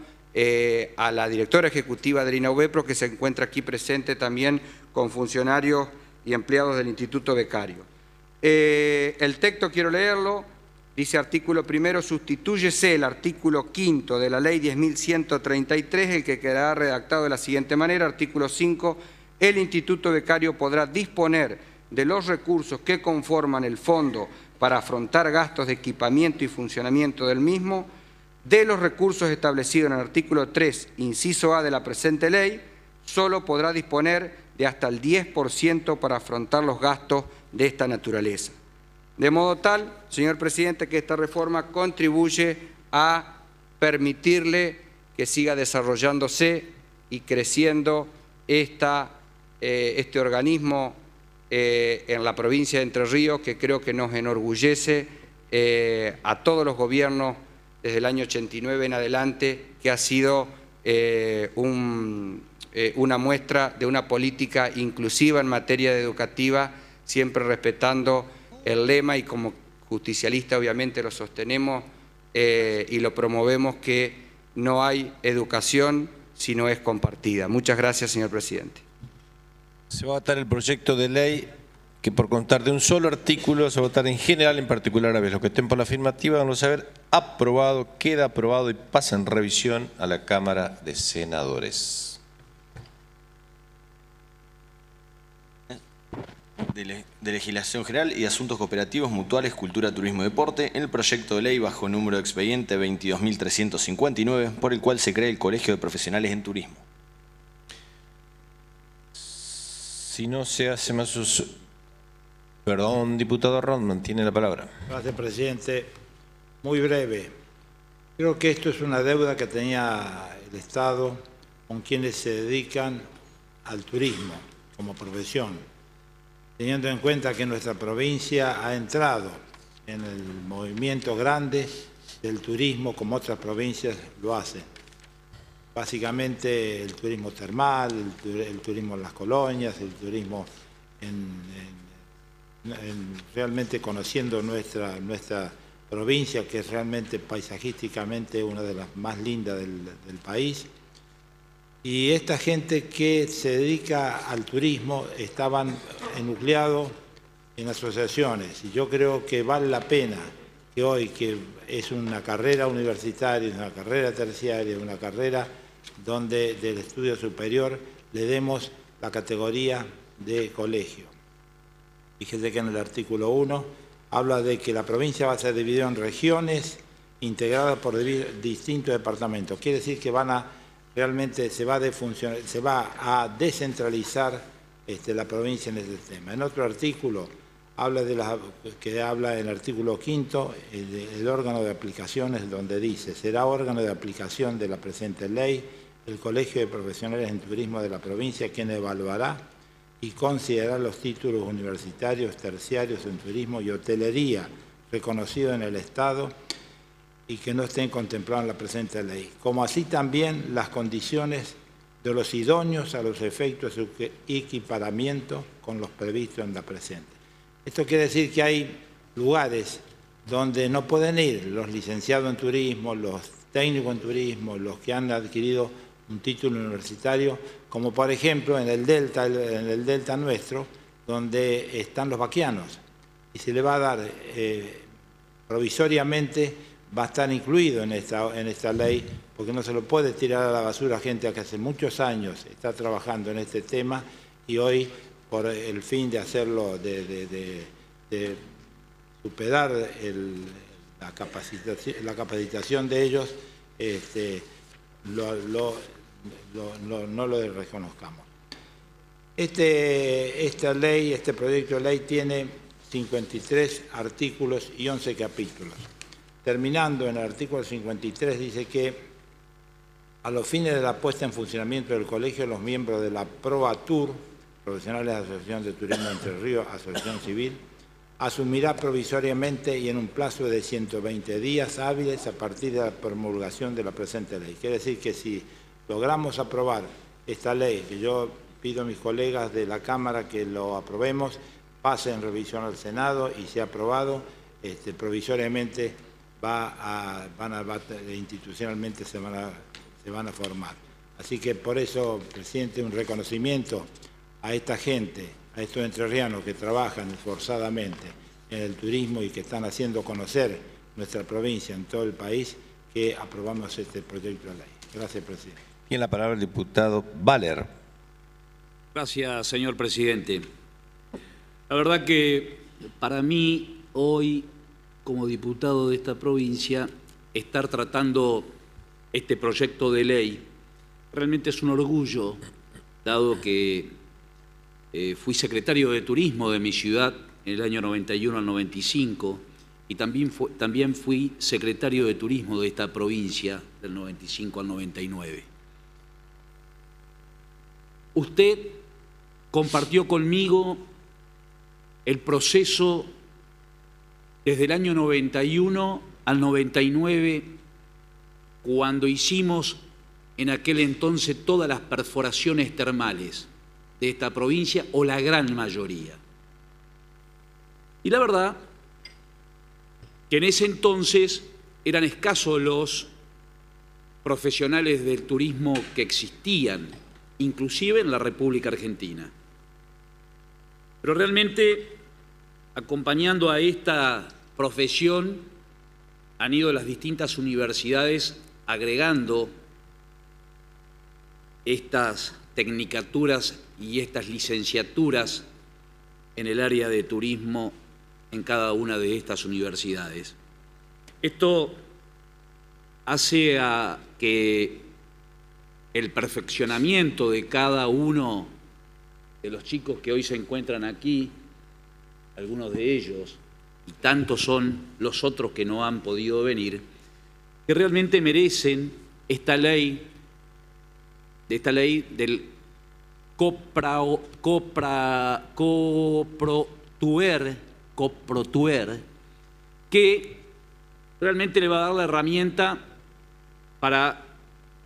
a la directora ejecutiva del INAUBEPRO, que se encuentra aquí presente también con funcionarios y empleados del Instituto Becario. El texto quiero leerlo. Dice artículo primero, sustitúyese el artículo 5 de la Ley 10.133, el que quedará redactado de la siguiente manera. Artículo 5, el Instituto Becario podrá disponer de los recursos que conforman el fondo para afrontar gastos de equipamiento y funcionamiento del mismo, de los recursos establecidos en el artículo 3, inciso A de la presente ley, solo podrá disponer de hasta el 10% para afrontar los gastos de esta naturaleza. De modo tal, señor presidente, que esta reforma contribuye a permitirle que siga desarrollándose y creciendo este organismo en la provincia de Entre Ríos, que creo que nos enorgullece a todos los gobiernos desde el año 89 en adelante, que ha sido una muestra de una política inclusiva en materia educativa, siempre respetando el lema, y como justicialista obviamente lo sostenemos y lo promovemos, que no hay educación si no es compartida. Muchas gracias, señor presidente. Se va a votar el proyecto de ley que, por contar de un solo artículo, se va a votar en general, en particular a vez. Los que estén por la afirmativa van a saber aprobado, queda aprobado y pasa en revisión a la Cámara de Senadores. De Legislación General y Asuntos Cooperativos, Mutuales, Cultura, Turismo y Deporte, en el proyecto de ley bajo número de expediente 22.359, por el cual se crea el Colegio de Profesionales en Turismo. Si no se hace más uso... Perdón, diputado Rondman, tiene la palabra. Gracias, presidente. Muy breve. Creo que esto es una deuda que tenía el Estado con quienes se dedican al turismo como profesión, teniendo en cuenta que nuestra provincia ha entrado en el movimiento grande del turismo como otras provincias lo hacen. Básicamente el turismo termal, el turismo en las colonias, el turismo realmente conociendo nuestra provincia, que es realmente paisajísticamente una de las más lindas del país. Y esta gente que se dedica al turismo estaban enucleados en asociaciones, y yo creo que vale la pena que hoy, que es una carrera universitaria, una carrera terciaria, una carrera donde del estudio superior, le demos la categoría de colegio. Fíjese que en el artículo 1 habla de que la provincia va a ser dividida en regiones integradas por distintos departamentos. Quiere decir que realmente se va a descentralizar la provincia en este tema. En otro artículo habla en el artículo 5 el órgano de aplicaciones, donde dice: será órgano de aplicación de la presente ley el Colegio de Profesionales en Turismo de la provincia, quien evaluará y considerará los títulos universitarios terciarios en turismo y hotelería reconocidos en el Estado y que no estén contemplados en la presente ley, como así también las condiciones de los idóneos a los efectos de su equiparamiento con los previstos en la presente. Esto quiere decir que hay lugares donde no pueden ir los licenciados en turismo, los técnicos en turismo, los que han adquirido un título universitario, como por ejemplo en el delta nuestro, donde están los vaquianos, y se le va a dar provisoriamente, va a estar incluido en esta ley, porque no se lo puede tirar a la basura a gente que hace muchos años está trabajando en este tema, y hoy, por el fin de hacerlo, de superar la capacitación de ellos, no lo reconozcamos. Este proyecto de ley tiene 53 artículos y 11 capítulos. Terminando en el artículo 53 dice que A los fines de la puesta en funcionamiento del colegio, los miembros de la ProAtur, Profesionales de la Asociación de Turismo de Entre Ríos, Asociación Civil, asumirá provisoriamente y en un plazo de 120 días hábiles a partir de la promulgación de la presente ley. Quiere decir que si logramos aprobar esta ley, que yo pido a mis colegas de la Cámara que lo aprobemos, pase en revisión al Senado y sea aprobado, provisoriamente institucionalmente se van a formar. Así que por eso, presidente, un reconocimiento a esta gente, a estos entrerrianos que trabajan esforzadamente en el turismo y que están haciendo conocer nuestra provincia en todo el país, que aprobamos este proyecto de ley. Gracias, presidente. Tiene la palabra el diputado Valer. Gracias, señor presidente. La verdad que para mí hoy, como diputado de esta provincia, estar tratando este proyecto de ley realmente es un orgullo, dado que fui secretario de Turismo de mi ciudad en el año 91 al 95 y también fui secretario de Turismo de esta provincia del 95 al 99. Usted compartió conmigo el proceso desde el año 91 al 99, cuando hicimos en aquel entonces todas las perforaciones termales de esta provincia, o la gran mayoría. Y la verdad que en ese entonces eran escasos los profesionales del turismo que existían, inclusive en la República Argentina. Pero realmente, acompañando a esta profesión, han ido las distintas universidades agregando estas tecnicaturas y estas licenciaturas en el área de turismo en cada una de estas universidades. Esto hace a que el perfeccionamiento de cada uno de los chicos que hoy se encuentran aquí, algunos de ellos, y tantos son los otros que no han podido venir, que realmente merecen esta ley del coprotuer, que realmente le va a dar la herramienta para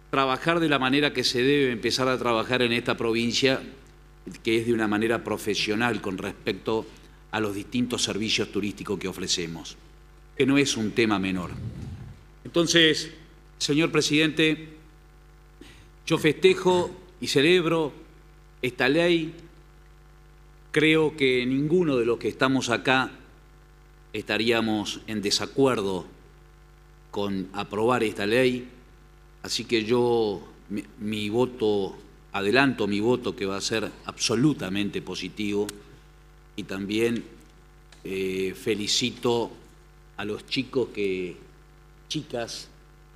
trabajar de la manera que se debe empezar a trabajar en esta provincia, que es de una manera profesional con respecto a los distintos servicios turísticos que ofrecemos, que no es un tema menor. Entonces, señor presidente, yo festejo y celebro esta ley. Creo que ninguno de los que estamos acá estaríamos en desacuerdo con aprobar esta ley, así que yo adelanto mi voto, que va a ser absolutamente positivo, y también felicito a los chicas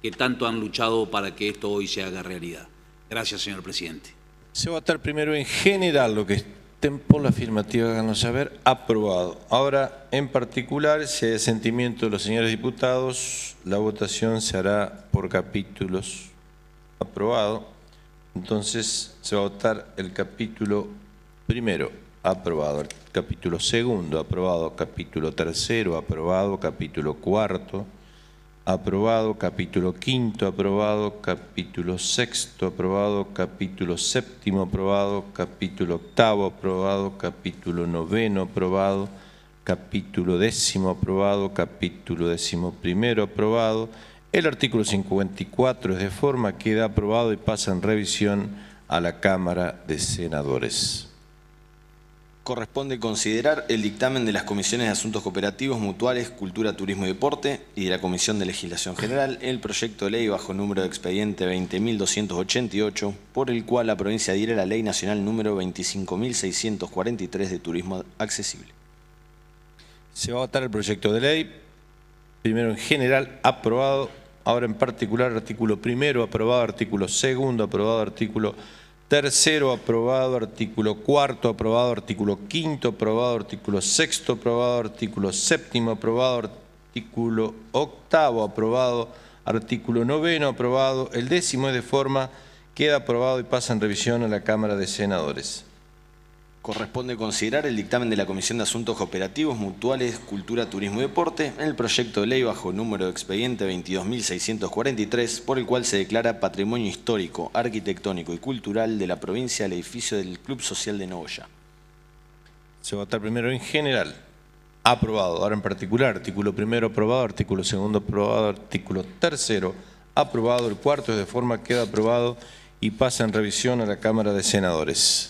que tanto han luchado para que esto hoy se haga realidad. Gracias, señor presidente. Se va a votar primero en general, lo que estén por la afirmativa, háganos saber, aprobado. Ahora, en particular, si hay asentimiento de los señores diputados, la votación se hará por capítulos. Aprobado. Entonces, se va a votar el capítulo primero, aprobado. El capítulo segundo, aprobado. Capítulo tercero, aprobado. Capítulo cuarto, aprobado. Capítulo quinto, aprobado. Capítulo sexto, aprobado. Capítulo séptimo, aprobado. Capítulo octavo, aprobado. Capítulo noveno, aprobado. Capítulo décimo, aprobado. Capítulo decimoprimero, aprobado. El artículo 54 es de forma, queda aprobado y pasa en revisión a la Cámara de Senadores. Corresponde considerar el dictamen de las Comisiones de Asuntos Cooperativos, Mutuales, Cultura, Turismo y Deporte y de la Comisión de Legislación General el proyecto de ley bajo número de expediente 20.288, por el cual la provincia adhiere a la Ley Nacional número 25.643 de Turismo Accesible. Se va a votar el proyecto de ley, primero en general, aprobado. Ahora en particular, artículo primero, aprobado. Artículo segundo, aprobado. Artículo tercero, aprobado. Artículo cuarto, aprobado. Artículo quinto, aprobado. Artículo sexto, aprobado. Artículo séptimo, aprobado. Artículo octavo, aprobado. Artículo 9, aprobado. El 10º es de forma, queda aprobado y pasa en revisión a la Cámara de Senadores. Corresponde considerar el dictamen de la Comisión de Asuntos Cooperativos, Mutuales, Cultura, Turismo y Deporte en el proyecto de ley bajo número de expediente 22.643, por el cual se declara Patrimonio Histórico, Arquitectónico y Cultural de la provincia el edificio del Club Social de Nogoyá. Se va a votar primero en general. Aprobado. Ahora en particular, artículo 1 aprobado, artículo 2 aprobado, artículo 3 aprobado, el 4 es de forma, queda aprobado y pasa en revisión a la Cámara de Senadores.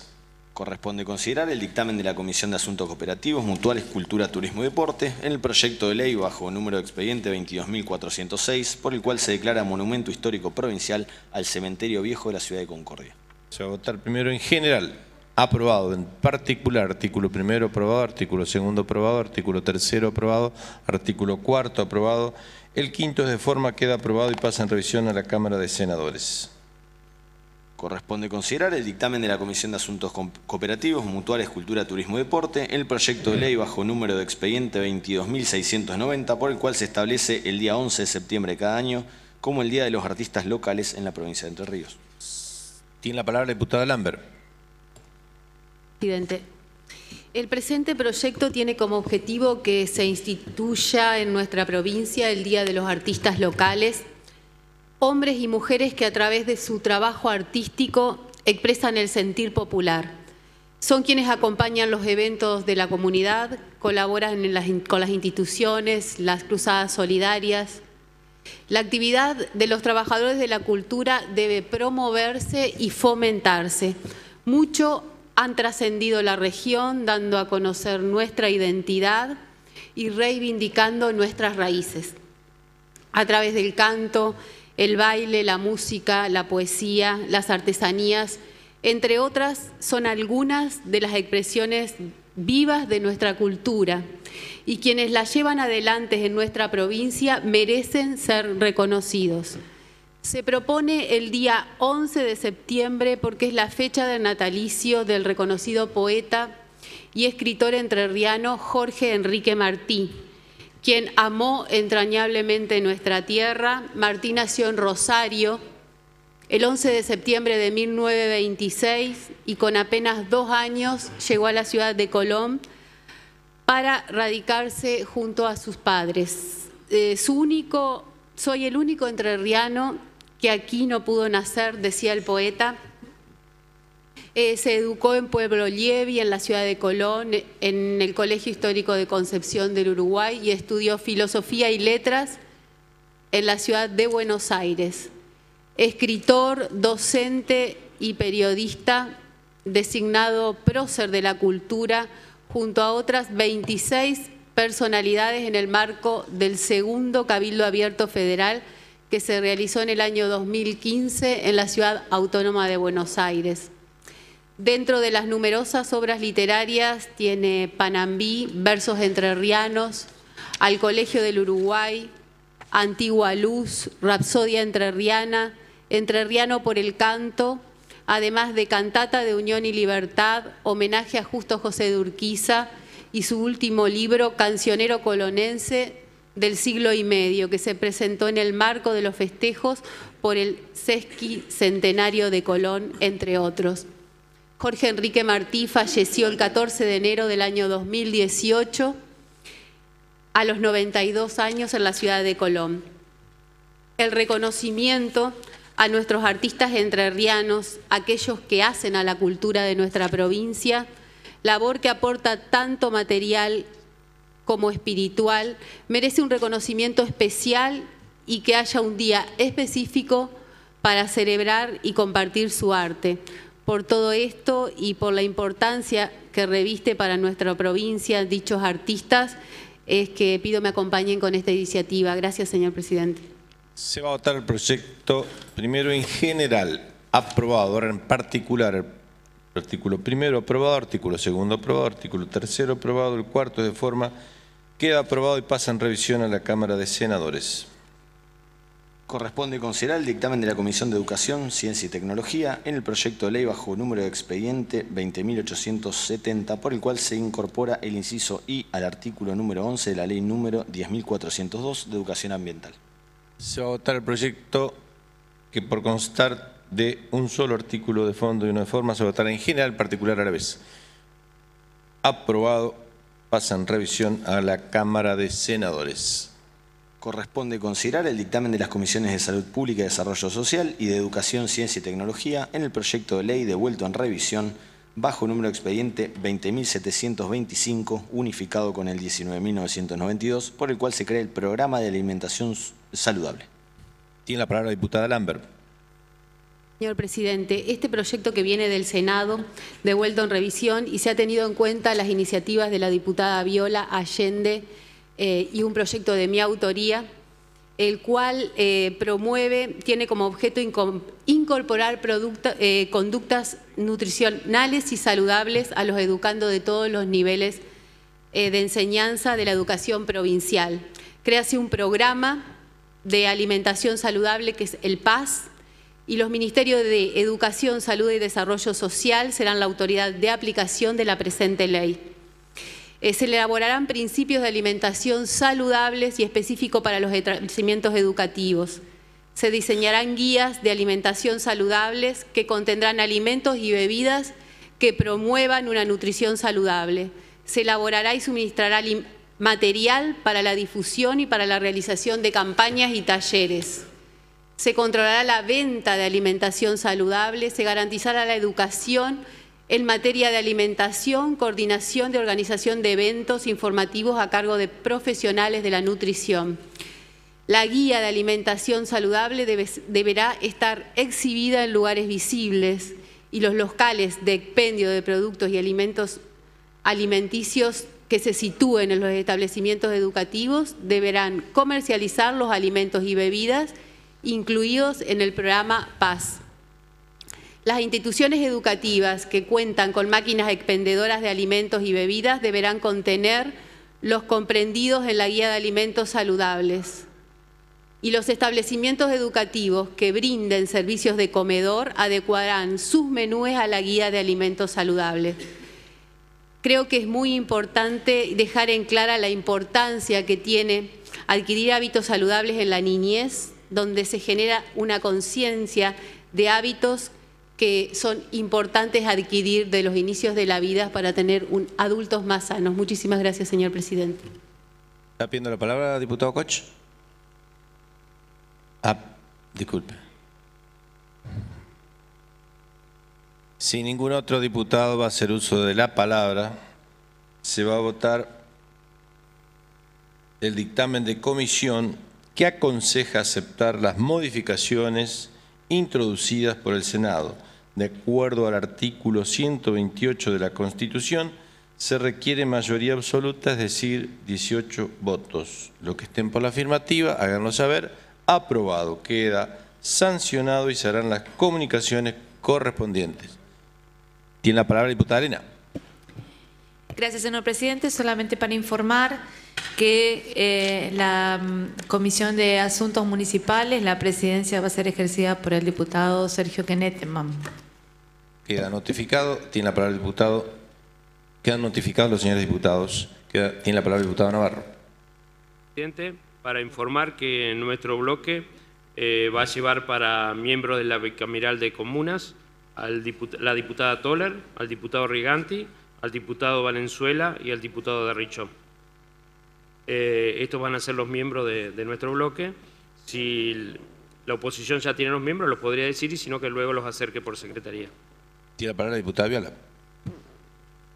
Corresponde considerar el dictamen de la Comisión de Asuntos Cooperativos, Mutuales, Cultura, Turismo y Deporte en el proyecto de ley bajo número de expediente 22.406, por el cual se declara Monumento Histórico Provincial al Cementerio Viejo de la Ciudad de Concordia. Se va a votar primero en general. Aprobado. En particular, artículo 1 aprobado, artículo 2 aprobado, artículo 3 aprobado, artículo 4 aprobado. El 5º es de forma, queda aprobado y pasa en revisión a la Cámara de Senadores. Corresponde considerar el dictamen de la Comisión de Asuntos Cooperativos, Mutuales, Cultura, Turismo y Deporte, el proyecto de ley bajo número de expediente 22.690, por el cual se establece el día 11 de septiembre de cada año como el Día de los Artistas Locales en la provincia de Entre Ríos. Tiene la palabra la diputada Lambert. Presidente. El presente proyecto tiene como objetivo que se instituya en nuestra provincia el Día de los Artistas Locales, hombres y mujeres que a través de su trabajo artístico expresan el sentir popular. Son quienes acompañan los eventos de la comunidad, colaboran con las instituciones, las cruzadas solidarias. La actividad de los trabajadores de la cultura debe promoverse y fomentarse. Mucho han trascendido la región, dando a conocer nuestra identidad y reivindicando nuestras raíces. A través del canto, el baile, la música, la poesía, las artesanías, entre otras, son algunas de las expresiones vivas de nuestra cultura y quienes la llevan adelante en nuestra provincia merecen ser reconocidos. Se propone el día 11 de septiembre porque es la fecha del natalicio del reconocido poeta y escritor entrerriano Jorge Enrique Martí, quien amó entrañablemente nuestra tierra. Martí nació en Rosario el 11 de septiembre de 1926 y con apenas 2 años llegó a la ciudad de Colón para radicarse junto a sus padres. Soy el único entrerriano que aquí no pudo nacer, decía el poeta. Se educó en Pueblo Lievi, en la ciudad de Colón, en el Colegio Histórico de Concepción del Uruguay y estudió Filosofía y Letras en la ciudad de Buenos Aires. Escritor, docente y periodista, designado prócer de la cultura, junto a otras 26 personalidades en el marco del segundo Cabildo Abierto Federal que se realizó en el año 2015 en la Ciudad Autónoma de Buenos Aires. Dentro de las numerosas obras literarias tiene Panambí, Versos entrerrianos, Al Colegio del Uruguay, Antigua Luz, Rapsodia entrerriana, Entrerriano por el canto, además de Cantata de Unión y Libertad, homenaje a Justo José de Urquiza y su último libro, Cancionero Colonense del siglo y medio, que se presentó en el marco de los festejos por el sesquicentenario de Colón, entre otros. Jorge Enrique Martí falleció el 14 de enero del año 2018 a los 92 años en la ciudad de Colón. El reconocimiento a nuestros artistas entrerrianos, aquellos que hacen a la cultura de nuestra provincia, labor que aporta tanto material como espiritual, merece un reconocimiento especial y que haya un día específico para celebrar y compartir su arte. Por todo esto y por la importancia que reviste para nuestra provincia dichos artistas, es que pido me acompañen con esta iniciativa. Gracias, señor presidente. Se va a votar el proyecto primero en general, aprobado. Ahora en particular, el artículo 1 aprobado, artículo 2 aprobado, artículo 3 aprobado, el 4 de forma, queda aprobado y pasa en revisión a la Cámara de Senadores. Corresponde considerar el dictamen de la Comisión de Educación, Ciencia y Tecnología en el proyecto de ley bajo número de expediente 20.870, por el cual se incorpora el inciso I al artículo número 11 de la ley número 10.402 de Educación Ambiental. Se va a votar el proyecto que por constar de un solo artículo de fondo y uno de forma se votará en general, particular a la vez. Aprobado. Pasa en revisión a la Cámara de Senadores. Corresponde considerar el dictamen de las Comisiones de Salud Pública y Desarrollo Social y de Educación, Ciencia y Tecnología en el proyecto de ley devuelto en revisión bajo número de expediente 20.725, unificado con el 19.992, por el cual se crea el Programa de Alimentación Saludable. Tiene la palabra la diputada Lambert. Señor presidente, este proyecto que viene del Senado, devuelto en revisión, y se ha tenido en cuenta las iniciativas de la diputada Viola Allende y un proyecto de mi autoría, el cual tiene como objeto incorporar conductas nutricionales y saludables a los educandos de todos los niveles de enseñanza de la educación provincial. Créase un programa de alimentación saludable que es el PAS, y los Ministerios de Educación, Salud y Desarrollo Social serán la autoridad de aplicación de la presente ley. Se elaborarán principios de alimentación saludables y específicos para los establecimientos educativos. Se diseñarán guías de alimentación saludables que contendrán alimentos y bebidas que promuevan una nutrición saludable. Se elaborará y suministrará material para la difusión y para la realización de campañas y talleres. Se controlará la venta de alimentación saludable, se garantizará la educación en materia de alimentación, coordinación de organización de eventos informativos a cargo de profesionales de la nutrición. La guía de alimentación saludable deberá estar exhibida en lugares visibles y los locales de expendio de productos y alimentos alimenticios que se sitúen en los establecimientos educativos deberán comercializar los alimentos y bebidas incluidos en el programa PAS. Las instituciones educativas que cuentan con máquinas expendedoras de alimentos y bebidas deberán contener los comprendidos en la guía de alimentos saludables. Y los establecimientos educativos que brinden servicios de comedor adecuarán sus menúes a la guía de alimentos saludables. Creo que es muy importante dejar en clara la importancia que tiene adquirir hábitos saludables en la niñez, donde se genera una conciencia de hábitos que son importantes adquirir de los inicios de la vida para tener adultos más sanos. Muchísimas gracias, señor presidente. ¿Está pidiendo la palabra, diputado Koch? Disculpe. Si ningún otro diputado va a hacer uso de la palabra, se va a votar el dictamen de comisión que aconseja aceptar las modificaciones introducidas por el Senado. De acuerdo al artículo 128 de la Constitución, se requiere mayoría absoluta, es decir, 18 votos. Los que estén por la afirmativa, háganlo saber. Aprobado. Queda sancionado y se harán las comunicaciones correspondientes. Tiene la palabra la diputada Elena. Gracias, señor presidente. Solamente para informar que la Comisión de Asuntos Municipales, la presidencia va a ser ejercida por el diputado Sergio Keneteman. Queda notificado. Tiene la palabra el diputado. Quedan notificados los señores diputados. Tiene la palabra el diputado Navarro. Presidente, para informar que en nuestro bloque va a llevar para miembros de la bicameral de comunas la diputada Toller, al diputado Riganti, al diputado Valenzuela y al diputado Derrichó. Estos van a ser los miembros de nuestro bloque. Si la oposición ya tiene los miembros, los podría decir, y si no, que luego los acerque por secretaría. Tiene la palabra la diputada Viola.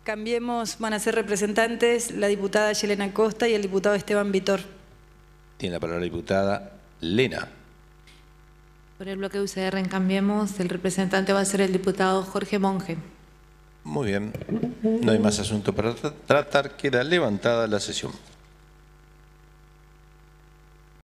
Cambiemos, van a ser representantes la diputada Yelena Costa y el diputado Esteban Vitor. Tiene la palabra la diputada Lena. Por el bloque UCR en Cambiemos, el representante va a ser el diputado Jorge Monge. Muy bien. No hay más asunto para tratar. Queda levantada la sesión.